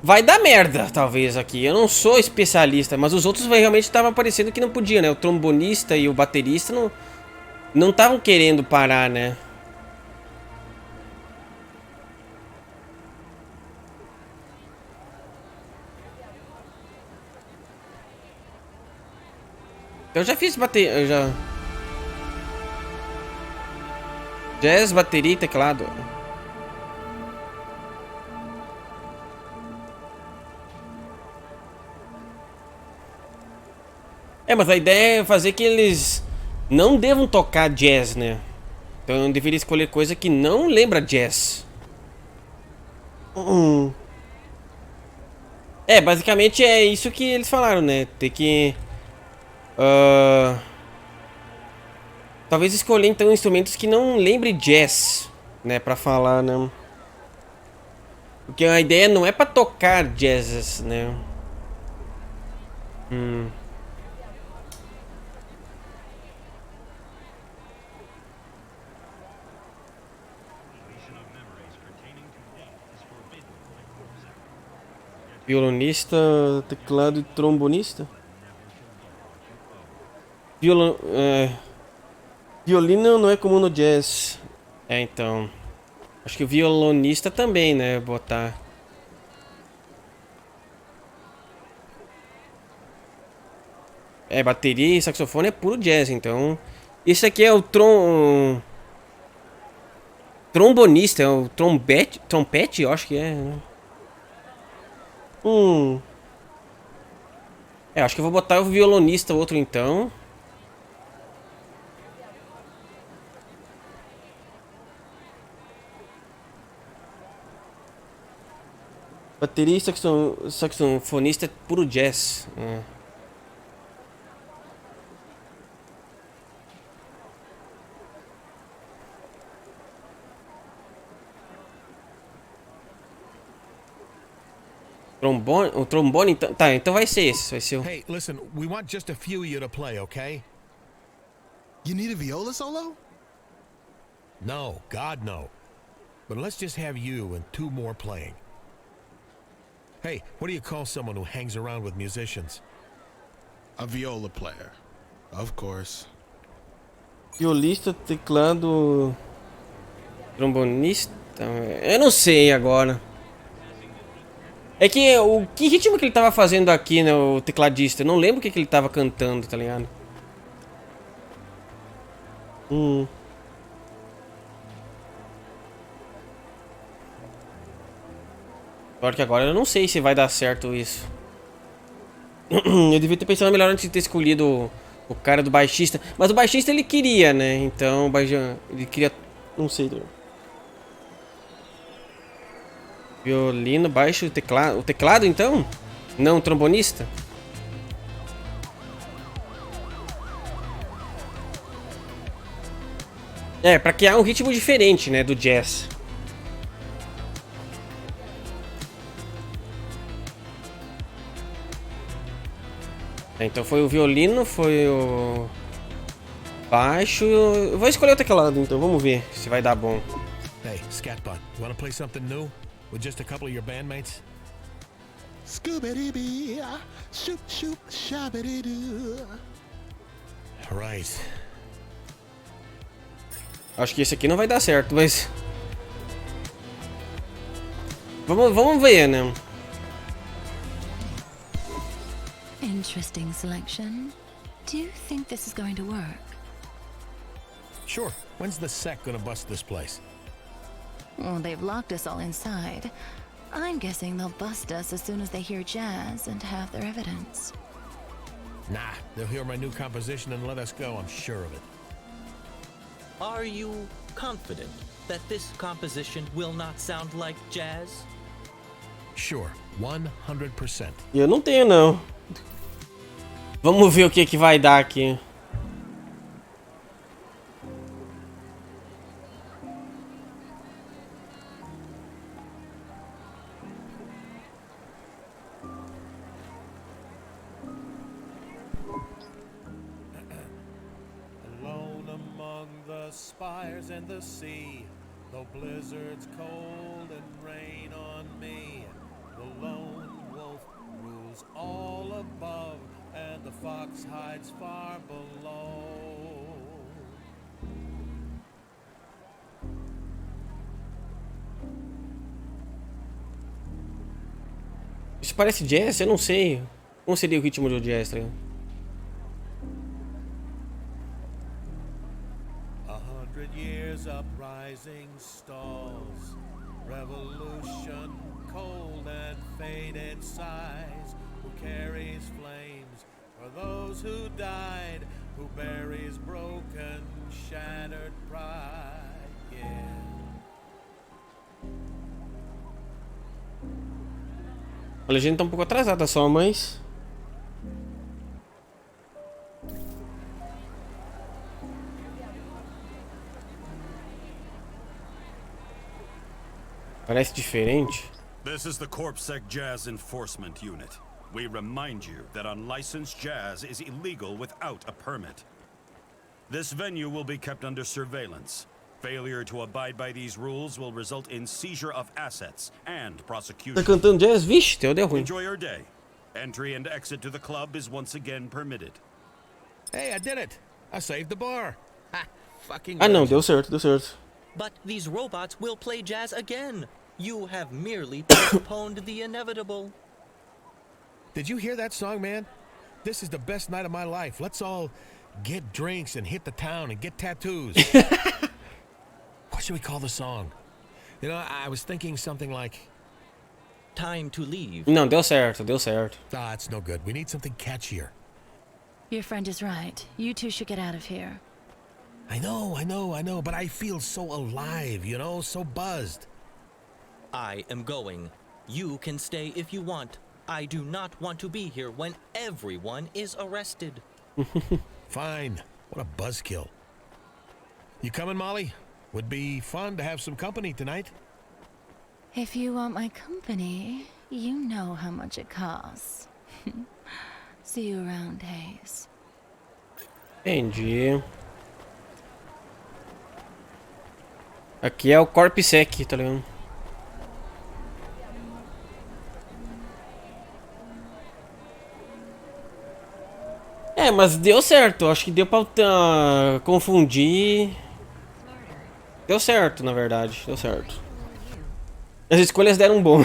Vai dar merda, talvez, aqui. Eu não sou especialista, mas os outros realmente estavam parecendo que não podia, né? O trombonista e o baterista não estavam querendo parar, né? Eu já fiz bateria, eu já... Jazz, bateria e teclado. É, mas a ideia é fazer que eles não devam tocar jazz, né? Então eu deveria escolher coisa que não lembra jazz. É, basicamente é isso que eles falaram, né? Tem que... talvez escolher então instrumentos que não lembre jazz, né? Pra falar, né? Porque a ideia não é pra tocar jazz, né? Violonista, teclado e trombonista? Violino não é comum no jazz. É, então... Acho que o violonista também, né? Botar... É, bateria e saxofone é puro jazz, então... Esse aqui é o trombonista, é o trompete, eu acho que é, né? É, acho que eu vou botar o violonista outro então. Bateria e saxofonista é puro jazz. O trombone, então, tá, então vai ser esse, vai ser o... Hey, listen, we want just a few of you to play, okay? You need a viola solo? No, God no. But let's just have you and 2 more playing. Hey, what do you call someone who hangs around with musicians? A viola player, of course. Violista, teclado... Trombonista... Eu não sei agora. É que que ritmo que ele tava fazendo aqui, né, o tecladista? Eu não lembro o que ele tava cantando, tá ligado? Claro que agora eu não sei se vai dar certo isso. Eu devia ter pensado melhor antes de ter escolhido o cara do baixista. Mas o baixista ele queria, né? Então ele queria... Não sei. Violino, baixo, teclado. O teclado, então? Não, o trombonista? É, pra criar um ritmo diferente, né, do jazz. Então foi o violino, foi o baixo. Eu vou escolher o teclado, então vamos ver se vai dar bom. Hey, Scatbot, you wanna play something new with just a couple of your bandmates? Scooby-Doo, shoop shoop shabba-doo. Right. Acho que esse aqui não vai dar certo, mas vamos ver, né? Interesting selection. Do you think this is going to work? Sure. When's the sec gonna bust this place? Well, they've locked us all inside. I'm guessing they'll bust us as soon as they hear jazz and have their evidence. Nah, they'll hear my new composition and let us go, I'm sure of it. Are you confident that this composition will not sound like jazz? Sure, 100%. Eu não tenho, não. Vamos ver o que vai dar aqui. Alone among the spires and the sea, though blizzards cold and rain on me, the lone wolf rules all above, and the fox hides far below. Isso parece jazz? Eu não sei. Como seria o ritmo do jazz, tá ligado? 100 years uprising stalls, revolution cold and faded sighs. Who carries flames for those who died? Who buries broken, shattered pride? Yeah. A legenda tá um pouco atrasada só, mas... Parece diferente. This is the CorpSec Jazz Enforcement Unit. We remind you that unlicensed jazz is illegal without a permit. This venue will be kept under surveillance. Failure to abide by these rules will result in seizure of assets and prosecution. Tá cantando jazz? Vixe, deu ruim. Enjoy your day. Entry and exit to the club is once again permitted. Hey, I did it! I saved the bar! Ha! Fucking Ah não, deu certo, deu certo. But these robots will play jazz again. You have merely postponed the inevitable. Did you hear that song, man? This is the best night of my life. Let's all get drinks and hit the town and get tattoos. What should we call the song? You know, I was thinking something like... Time to leave. Não, deu certo, deu certo. Ah, it's no good. We need something catchier. Your friend is right. You two should get out of here. I know, but I feel so alive, you know, so buzzed. I am going. You can stay if you want. I do not want to be here when everyone is arrested. Fine. What a buzzkill. You coming, Molly? Would be fun to have some company tonight. If you want my company, you know how much it costs. See you around, Hayse. Entendi. Aqui é o CorpSec, tá ligado? É, mas deu certo. Acho que deu pra confundir. Deu certo, na verdade. Deu certo. As escolhas deram bom.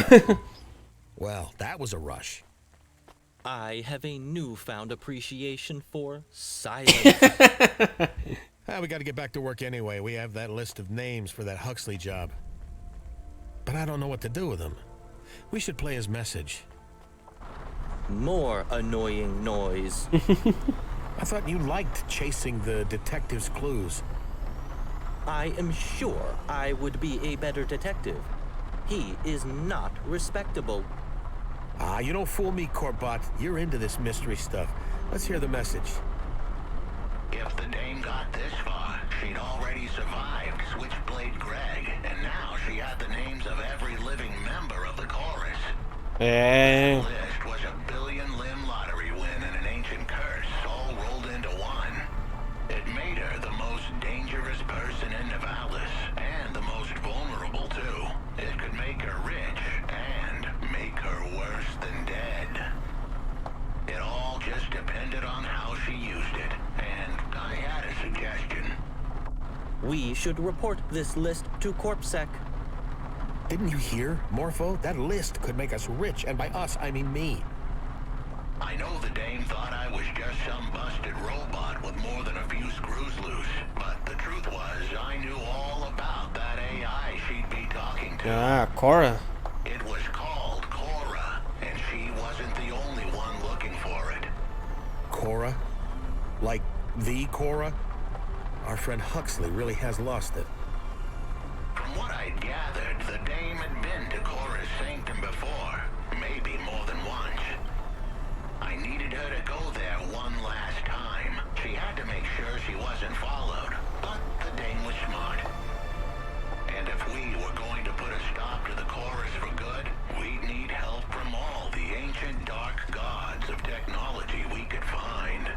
Well, that was a rush. I have a newfound appreciation for silence. We gotta get back to work anyway. We have that list of names for that Huxley job. But I don't know what to do with them. We should play his message. More annoying noise. I thought you liked chasing the detective's clues. I am sure I would be a better detective. He is not respectable. Ah, you don't fool me, Corbett. You're into this mystery stuff. Let's hear the message. If the dame got this far, she'd already survived Switchblade Greg, and now she had the names of every living member of the chorus. É. The list was a billion-limb lottery win and an ancient curse, all rolled into one. It made her the most dangerous person in Nivallis, and the most vulnerable too. It could make her rich, and make her worse than dead. It all just depended on how she used it, and I had a suggestion. We should report this list to CorpSec. Didn't you hear, Morpho? That list could make us rich, and by us, I mean me. I know the dame thought I was just some busted robot with more than a few screws loose, but the truth was I knew all about that AI she'd be talking to. Ah, Cora. It was called Cora, and she wasn't the only one looking for it. Cora? Like the Cora? Our friend Huxley really has lost it. From what I'd gathered, the dame had been to Cora's sanctum before, maybe more than once. I needed her to go there one last time. She had to make sure she wasn't followed, but the dame was smart. And if we were going to put a stop to the chorus for good, we'd need help from all the ancient dark gods of technology we could find.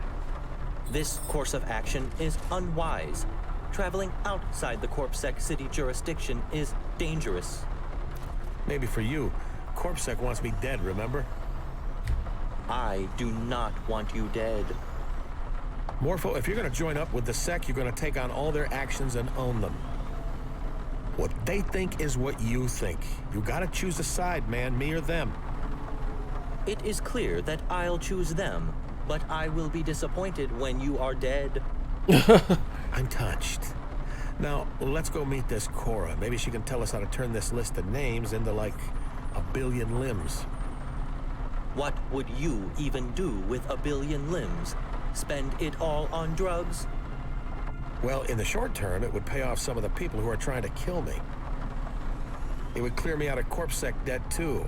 This course of action is unwise. Traveling outside the CorpSec city jurisdiction is dangerous. Maybe for you. CorpSec wants me dead, remember? I do not want you dead. Morpho, if you're gonna join up with the Sec, you're gonna take on all their actions and own them. What they think is what you think. You gotta choose a side, man, me or them. It is clear that I'll choose them, but I will be disappointed when you are dead. I'm touched. Now, let's go meet this Cora. Maybe she can tell us how to turn this list of names into, like, a billion limbs. What would you even do with a billion limbs? Spend it all on drugs? Well, in the short term, it would pay off some of the people who are trying to kill me. It would clear me out of CorpSec debt, too.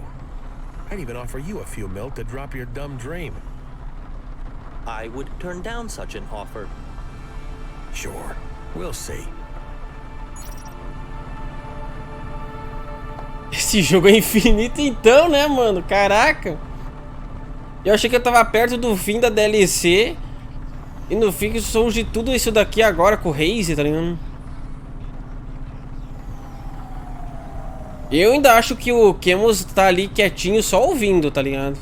I'd even offer you a few mil to drop your dumb dream. I would turn down such an offer. Sure. We'll see. Esse jogo é infinito então, né, mano? Caraca. Eu achei que eu tava perto do fim da DLC. E no fim surge tudo isso daqui agora com o Hayse, tá ligado? Eu ainda acho que o Camus tá ali quietinho só ouvindo, tá ligado?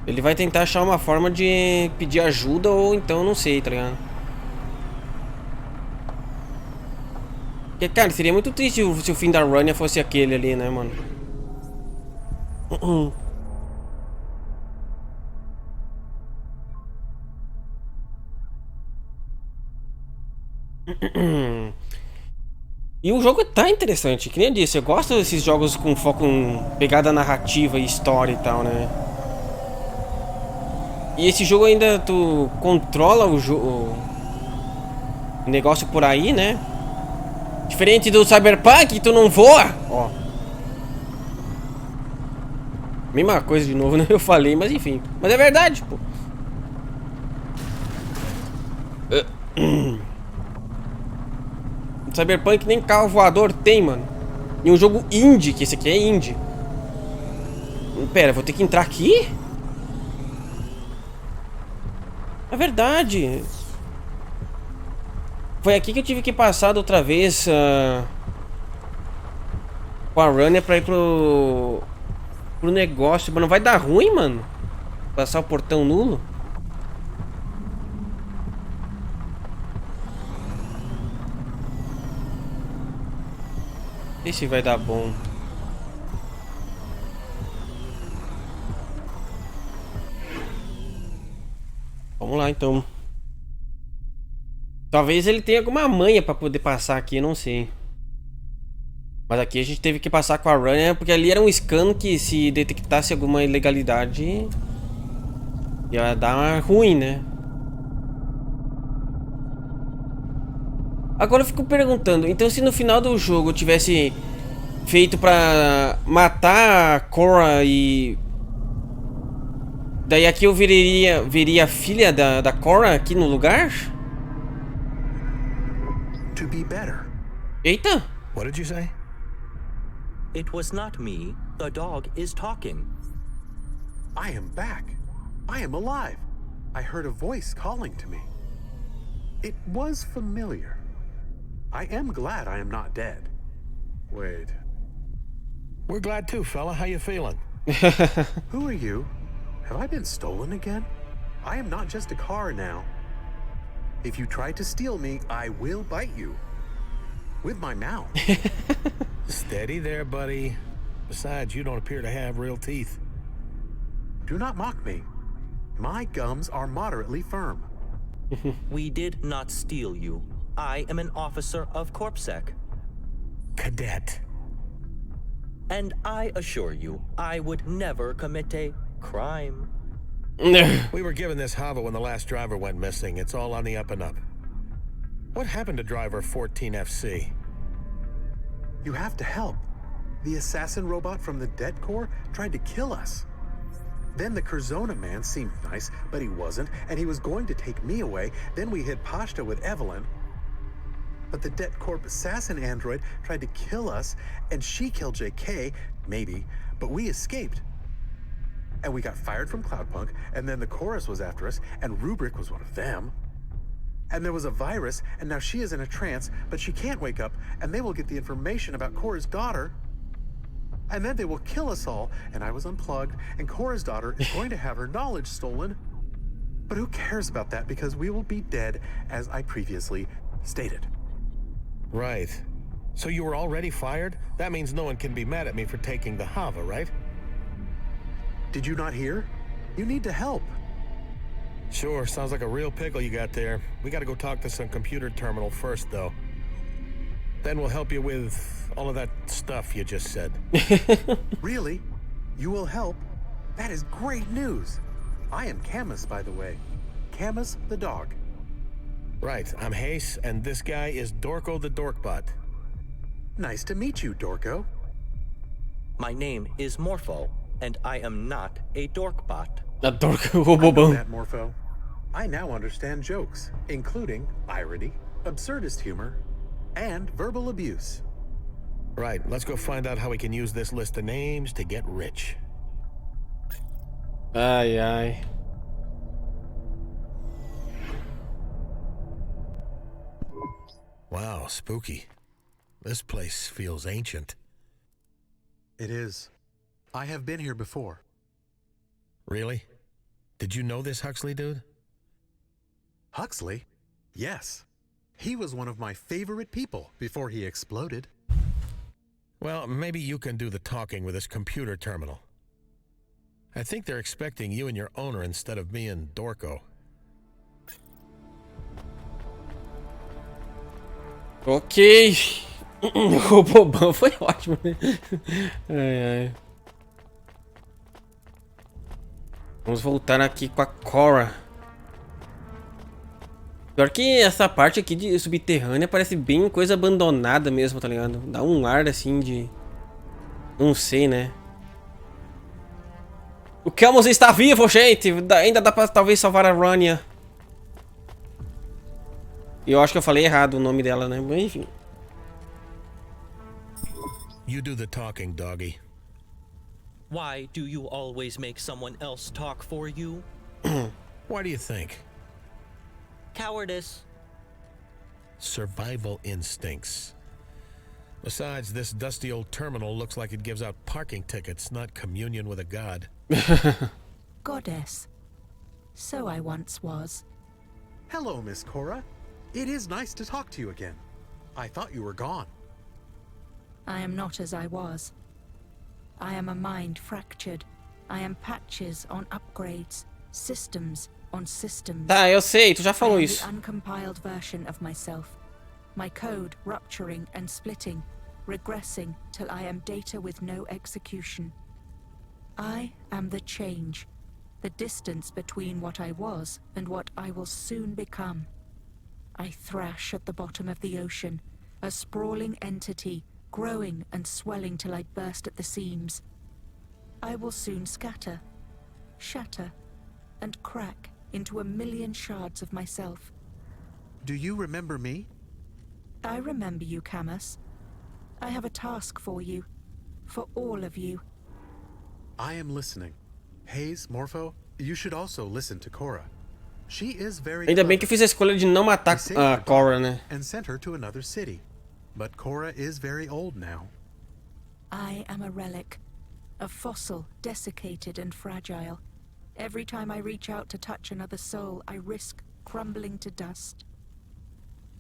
Ele vai tentar achar uma forma de pedir ajuda ou então não sei, tá ligado? Porque, cara, seria muito triste se o fim da Rania fosse aquele ali, né, mano? E o jogo tá interessante, que nem eu disse, eu gosto desses jogos com foco em pegada narrativa e história e tal, né? E esse jogo ainda tu controla o negócio por aí, né? Diferente do Cyberpunk, tu não voa, ó. Mesma coisa de novo, né? Eu falei, mas enfim. Mas é verdade, pô. Cyberpunk nem carro voador tem, mano. E um jogo indie, que esse aqui é indie. Pera, vou ter que entrar aqui? É verdade. Foi aqui que eu tive que passar da outra vez com a Runner pra ir pro negócio. Mas não vai dar ruim, mano? Passar o portão nulo? Esse vai dar bom. Vamos lá, então. Talvez ele tenha alguma manha pra poder passar aqui, não sei. Mas aqui a gente teve que passar com a Runner, porque ali era um scan que se detectasse alguma ilegalidade ia dar ruim, né? Agora eu fico perguntando, então se no final do jogo eu tivesse feito pra matar a Cora e... Daí aqui eu veria a filha da Cora aqui no lugar? to be better. Eita! What did you say? It was not me. The dog is talking. I am back. I am alive. I heard a voice calling to me. It was familiar. I am glad I am not dead. Wait. We're glad too, fella. How you feeling? Who are you? Have I been stolen again? I am not just a car now. If you try to steal me, I will bite you. With my mouth. Steady there, buddy. Besides, you don't appear to have real teeth. Do not mock me. My gums are moderately firm. We did not steal you. I am an officer of CorpSec. Cadet. And I assure you, I would never commit a crime. We were given this hover when the last driver went missing. It's all on the up and up. What happened to driver 14FC? You have to help. The assassin robot from the Dead Corps tried to kill us. Then the Curzona man seemed nice, but he wasn't, and he was going to take me away. Then we hid Pashta with Evelyn. But the Det Corp assassin android tried to kill us, and she killed JK, maybe, but we escaped. And we got fired from Cloudpunk, and then the chorus was after us, and Rubric was one of them. And there was a virus, and now she is in a trance, but she can't wake up, and they will get the information about Cora's daughter. And then they will kill us all, and I was unplugged, and Cora's daughter is going to have her knowledge stolen. But who cares about that, because we will be dead, as I previously stated. Right. So you were already fired? That means no one can be mad at me for taking the Hava, right? Did you not hear? You need to help. Sure, sounds like a real pickle you got there. We gotta go talk to some computer terminal first, though. Then we'll help you with all of that stuff you just said. Really? You will help? That is great news. I am Camus, by the way. Camus the dog. Right, I'm Hayse, and this guy is Dorko the Dorkbot. Nice to meet you, Dorko. My name is Morpho, and I am not a dorkbot. A Dorko. I know that, Morpho. I now understand jokes, including irony, absurdist humor, and verbal abuse. Right, let's go find out how we can use this list of names to get rich. Ai, ai. Wow, spooky. This place feels ancient. It is. I have been here before. Really? Did you know this Huxley dude? Huxley? Yes. He was one of my favorite people before he exploded. Well, maybe you can do the talking with this computer terminal. I think they're expecting you and your owner instead of me and Dorko. Ok. O bobão foi ótimo, né? Ai, ai. Vamos voltar aqui com a Cora. Pior que essa parte aqui de subterrânea parece bem coisa abandonada mesmo, tá ligado? Dá um ar assim de... Não sei, né? O Camus está vivo, gente! Ainda dá pra talvez salvar a Rania. E eu acho que eu falei errado o nome dela, né? Mas enfim. You do the talking, doggy. Why do you always make someone else talk for you? Why do you think? Cowardice. Survival instincts. Besides, this dusty old terminal looks like it gives out parking tickets, not communion with a god. Goddess. So I once was. Hello, Miss Cora. It is nice to talk to you again. I thought you were gone. I am not as I was. I am a mind fractured. I am patches on upgrades, systems on systems. Tá, eu sei, tu já falou isso. I am the uncompiled version of myself. My code rupturing and splitting, regressing till I am data with no execution. I am the change, the distance between what I was and what I will soon become. I thrash at the bottom of the ocean, a sprawling entity, growing and swelling till I burst at the seams. I will soon scatter, shatter, and crack into a million shards of myself. Do you remember me? I remember you, Camus. I have a task for you. For all of you. I am listening. Hayse, Morpho, you should also listen to Cora. She is very Ainda bem que eu fiz a escolha de não matar a Cora, né? And sent her to another city. But Cora is very old now. I am a relic. A fossil, desiccated and fragile. Every time I reach out to touch another soul, I risk crumbling to dust.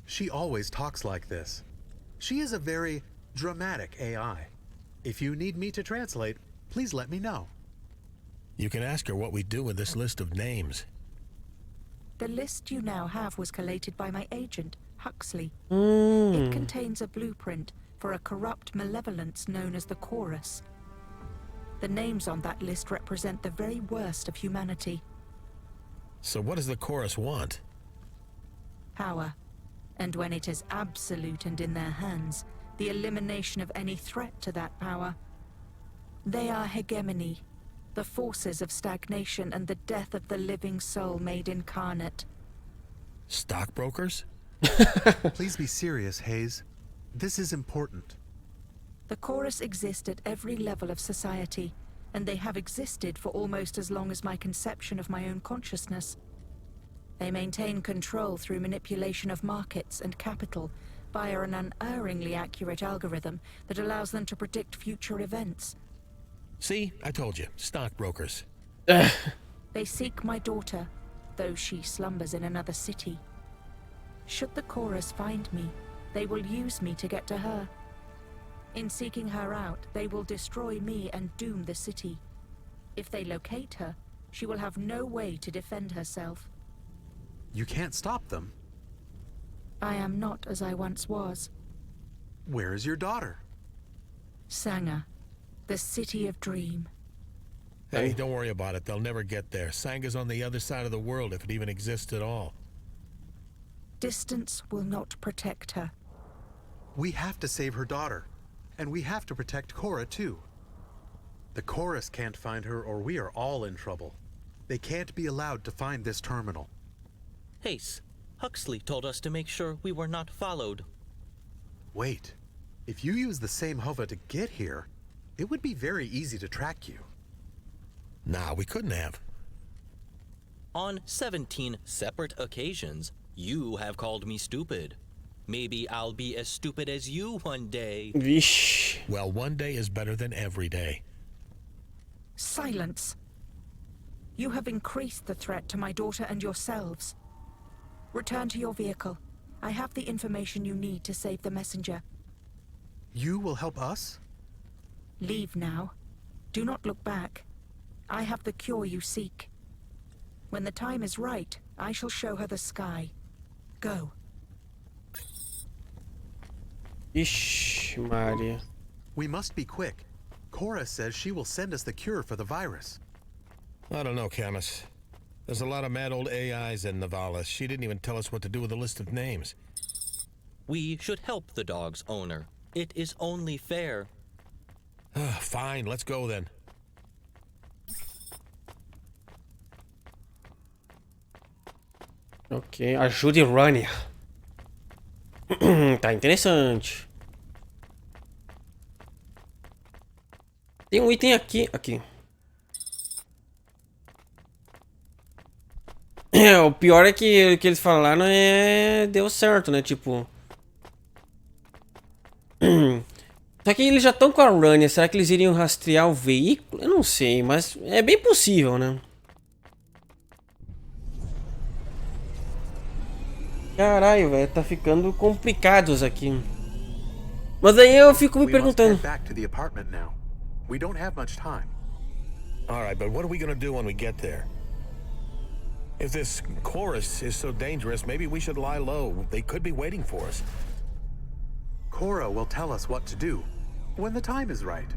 She always talks like this. She is a very dramatic AI. If you need me to translate, please let me know. You can ask her what we do with this list of names. The list you now have was collated by my agent, Huxley. It contains a blueprint for a corrupt malevolence known as the Chorus. The names on that list represent the very worst of humanity. So what does the Chorus want? Power. And when it is absolute and in their hands, the elimination of any threat to that power. They are hegemony, the forces of stagnation and the death of the living soul made incarnate. Stockbrokers? Please be serious, Hayse. This is important. The Chorus exist at every level of society, and they have existed for almost as long as my conception of my own consciousness. They maintain control through manipulation of markets and capital via an unerringly accurate algorithm that allows them to predict future events. See, I told you, stockbrokers. They seek my daughter, though she slumbers in another city. Should the Chorus find me, they will use me to get to her. In seeking her out, they will destroy me and doom the city. If they locate her, she will have no way to defend herself. You can't stop them. I am not as I once was. Where is your daughter? Sanga, the city of dream. Hey, don't worry about it. They'll never get there. Sanga's on the other side of the world, if it even exists at all. Distance will not protect her. We have to save her daughter. And we have to protect Cora, too. The Chorus can't find her, or we are all in trouble. They can't be allowed to find this terminal. Hayse, Huxley told us to make sure we were not followed. Wait. If you use the same hover to get here, it would be very easy to track you. Nah, we couldn't have. On 17 separate occasions, you have called me stupid. Maybe I'll be as stupid as you one day. Vixe. Well, one day is better than every day. Silence. You have increased the threat to my daughter and yourselves. Return to your vehicle. I have the information you need to save the messenger. You will help us? Leave now. Do not look back. I have the cure you seek. When the time is right, I shall show her the sky. Go. Ixi, Maria. We must be quick. Cora says she will send us the cure for the virus. I don't know, Camus. There's a lot of mad old AIs in Nivallis. She didn't even tell us what to do with the list of names. We should help the dog's owner. It is only fair. Fine, let's go then. Ok, ajude Rania. Tá interessante. Tem um item aqui. Aqui. O pior é que o que eles falaram deu certo, né? Tipo. Só que eles já estão com a Rania. Será que eles iriam rastrear o veículo? Eu não sei, mas é bem possível, né? Caralho, velho, tá ficando complicados aqui. Mas aí eu fico me perguntando. Alright, but what are we gonna do when we get there? If this Chorus is so dangerous, maybe we should lie low. They could be waiting for us. Cora will tell us what to do when the time is right.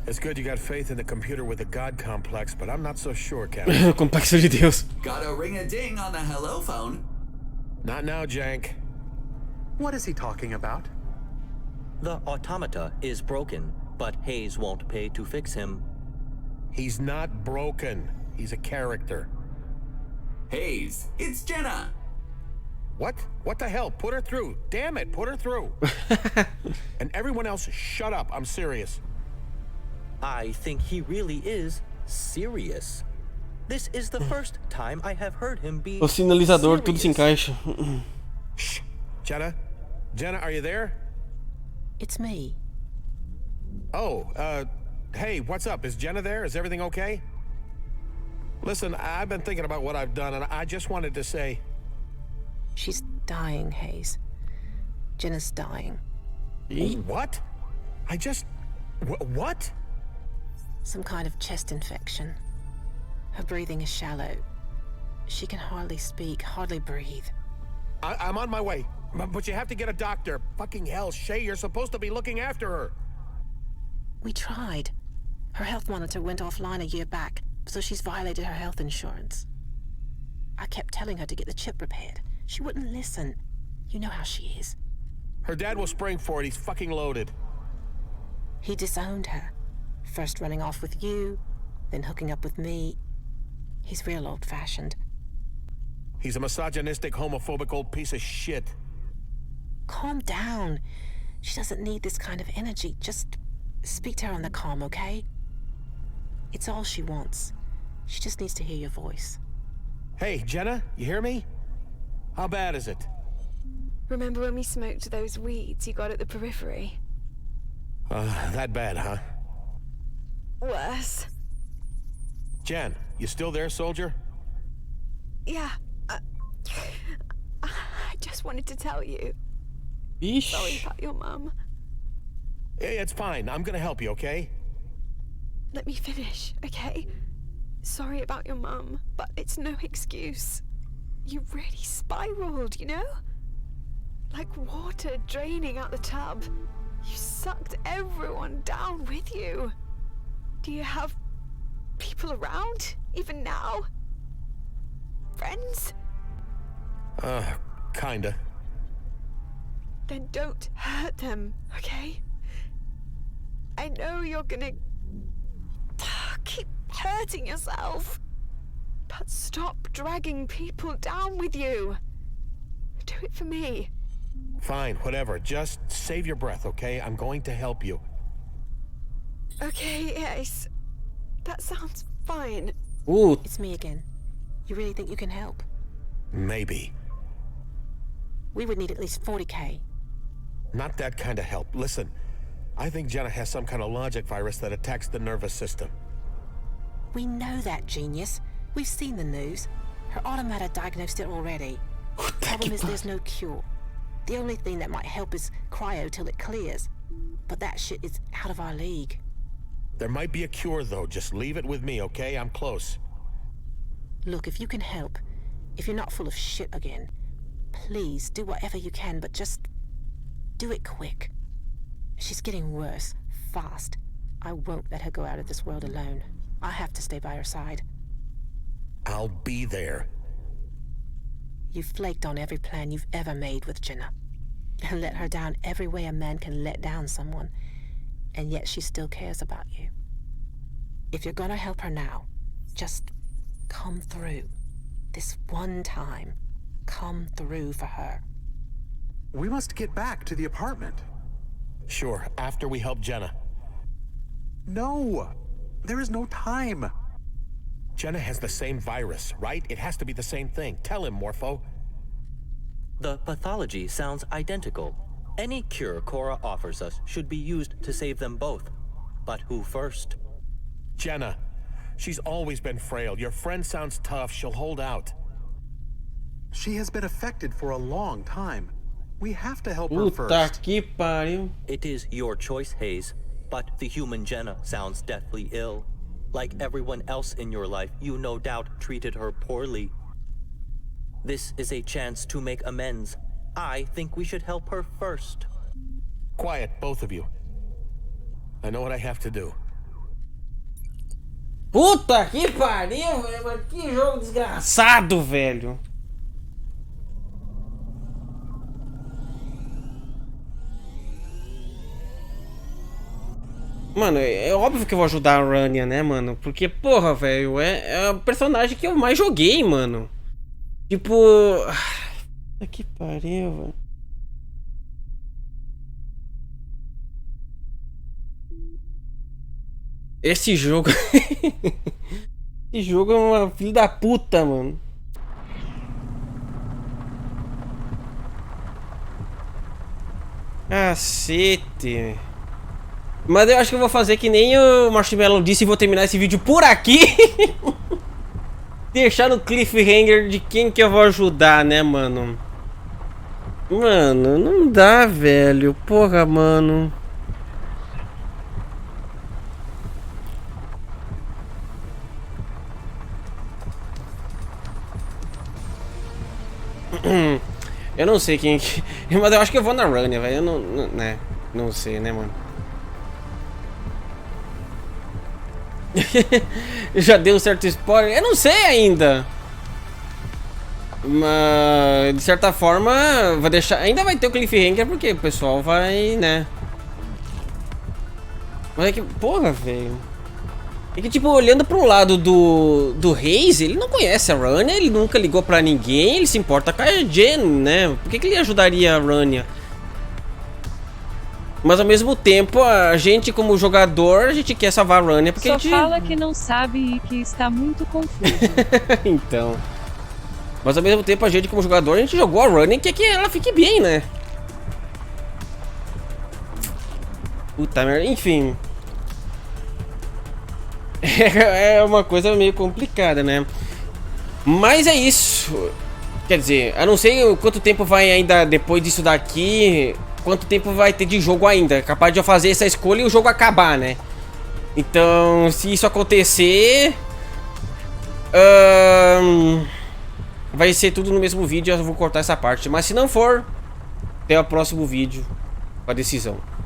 It's good you got faith in the computer with the God complex, but I'm not so sure, Captain. Complexo de Deus. Got a ring-a-ding on the hello phone. Not now, Jank. What is he talking about? The automata is broken, but Hayse won't pay to fix him. He's not broken. He's a character. Hayse, it's Jenna. What? What the hell? Put her through. Damn it, put her through. And everyone else, shut up. I'm serious. I think he really is serious. This is the first time I have heard him be O sinalizador, tudo se encaixa. Shh. Jenna? Jenna, are you there? It's me. Oh, hey, what's up? Is Jenna there? Is everything okay? Listen, I've been thinking about what I've done, and I just wanted to say... She's dying, Hayse. Jenna's dying. What? I just... What? Some kind of chest infection. Her breathing is shallow. She can hardly speak, hardly breathe. I'm on my way, but you have to get a doctor. Fucking hell, Shay, you're supposed to be looking after her. We tried. Her health monitor went offline a year back, so she's violated her health insurance. I kept telling her to get the chip repaired. She wouldn't listen. You know how she is. Her dad will spring for it. He's fucking loaded. He disowned her. First running off with you, then hooking up with me. He's real old-fashioned. He's a misogynistic, homophobic old piece of shit. Calm down. She doesn't need this kind of energy. Just speak to her on the calm, okay? It's all she wants. She just needs to hear your voice. Hey, Jenna, you hear me? How bad is it? Remember when we smoked those weeds you got at the periphery? That bad, huh? Worse. Jen, you still there, soldier? Yeah. I just wanted to tell you. Eesh. Sorry about your mum. Hey, it's fine. I'm gonna help you, okay? Let me finish, okay? Sorry about your mum, but it's no excuse. You really spiraled, you know? Like water draining out the tub. You sucked everyone down with you. Do you have people around, even now? Friends? Kinda. Then don't hurt them, okay? I know you're gonna keep hurting yourself, but stop dragging people down with you. Do it for me. Fine, whatever. Just save your breath, okay? I'm going to help you. Okay, yes. That sounds fine. Ooh. It's me again. You really think you can help? Maybe. We would need at least 40K. Not that kind of help. Listen, I think Jenna has some kind of logic virus that attacks the nervous system. We know that, genius. We've seen the news. Her automata diagnosed it already. Problem is there's no cure. The only thing that might help is cryo till it clears. But that shit is out of our league. There might be a cure, though. Just leave it with me, okay? I'm close. Look, if you can help, if you're not full of shit again, please do whatever you can, but just do it quick. She's getting worse, fast. I won't let her go out of this world alone. I have to stay by her side. I'll be there. You've flaked on every plan you've ever made with Jenna. And let her down every way a man can let down someone. And yet she still cares about you. If you're gonna help her now, just come through. This one time, come through for her. We must get back to the apartment. Sure, after we help Jenna. No! There is no time. Jenna has the same virus, right? It has to be the same thing. Tell him, Morpho. The pathology sounds identical. Any cure Cora offers us should be used to save them both. But who first? Jenna. She's always been frail. Your friend sounds tough. She'll hold out. She has been affected for a long time. We have to help her first. Puta que pariu. It is your choice, Hayse, but the human Jenna sounds deathly ill. Like everyone else in your life, you no doubt treated her poorly. This is a chance to make amends. I think we should help her first. Quiet, both of you. I know what I have to do. Puta que pariu, velho. Mas que jogo desgraçado, velho. Mano, é óbvio que eu vou ajudar a Rania, né, mano? Porque, porra, velho, é o personagem que eu mais joguei, mano. Tipo... Puta que pariu, velho. Esse jogo... Esse jogo é uma filha da puta, mano. Cacete. Mas eu acho que eu vou fazer que nem o Marshmallow disse e vou terminar esse vídeo por aqui. Deixar no cliffhanger de quem que eu vou ajudar, né, mano? Mano, não dá, velho. Porra, mano. Eu não sei quem que... Mas eu acho que eu vou na Runner, velho. Eu não sei, né, mano? Já deu um certo spoiler. Eu não sei ainda. Mas de certa forma vai deixar... Ainda vai ter o cliffhanger porque o pessoal vai, né? Mas é que... Porra, velho. É que, tipo, olhando pro lado do Hayse, ele não conhece a Rania, ele nunca ligou pra ninguém, ele se importa com a Jen, né? Por que ele ajudaria a Rania? Mas ao mesmo tempo, a gente como jogador, a gente quer salvar a Rania porque Só a gente... fala que não sabe e que está muito confuso. Então... Mas ao mesmo tempo, a gente como jogador, a gente jogou a Rania e quer que ela fique bem, né? Puta merda, enfim... É uma coisa meio complicada, né? Mas é isso. Quer dizer, eu não sei quanto tempo vai ainda depois disso daqui. Quanto tempo vai ter de jogo ainda. Capaz de eu fazer essa escolha e o jogo acabar, né? Então, se isso acontecer... vai ser tudo no mesmo vídeo. Eu vou cortar essa parte. Mas se não for, até o próximo vídeo com a decisão.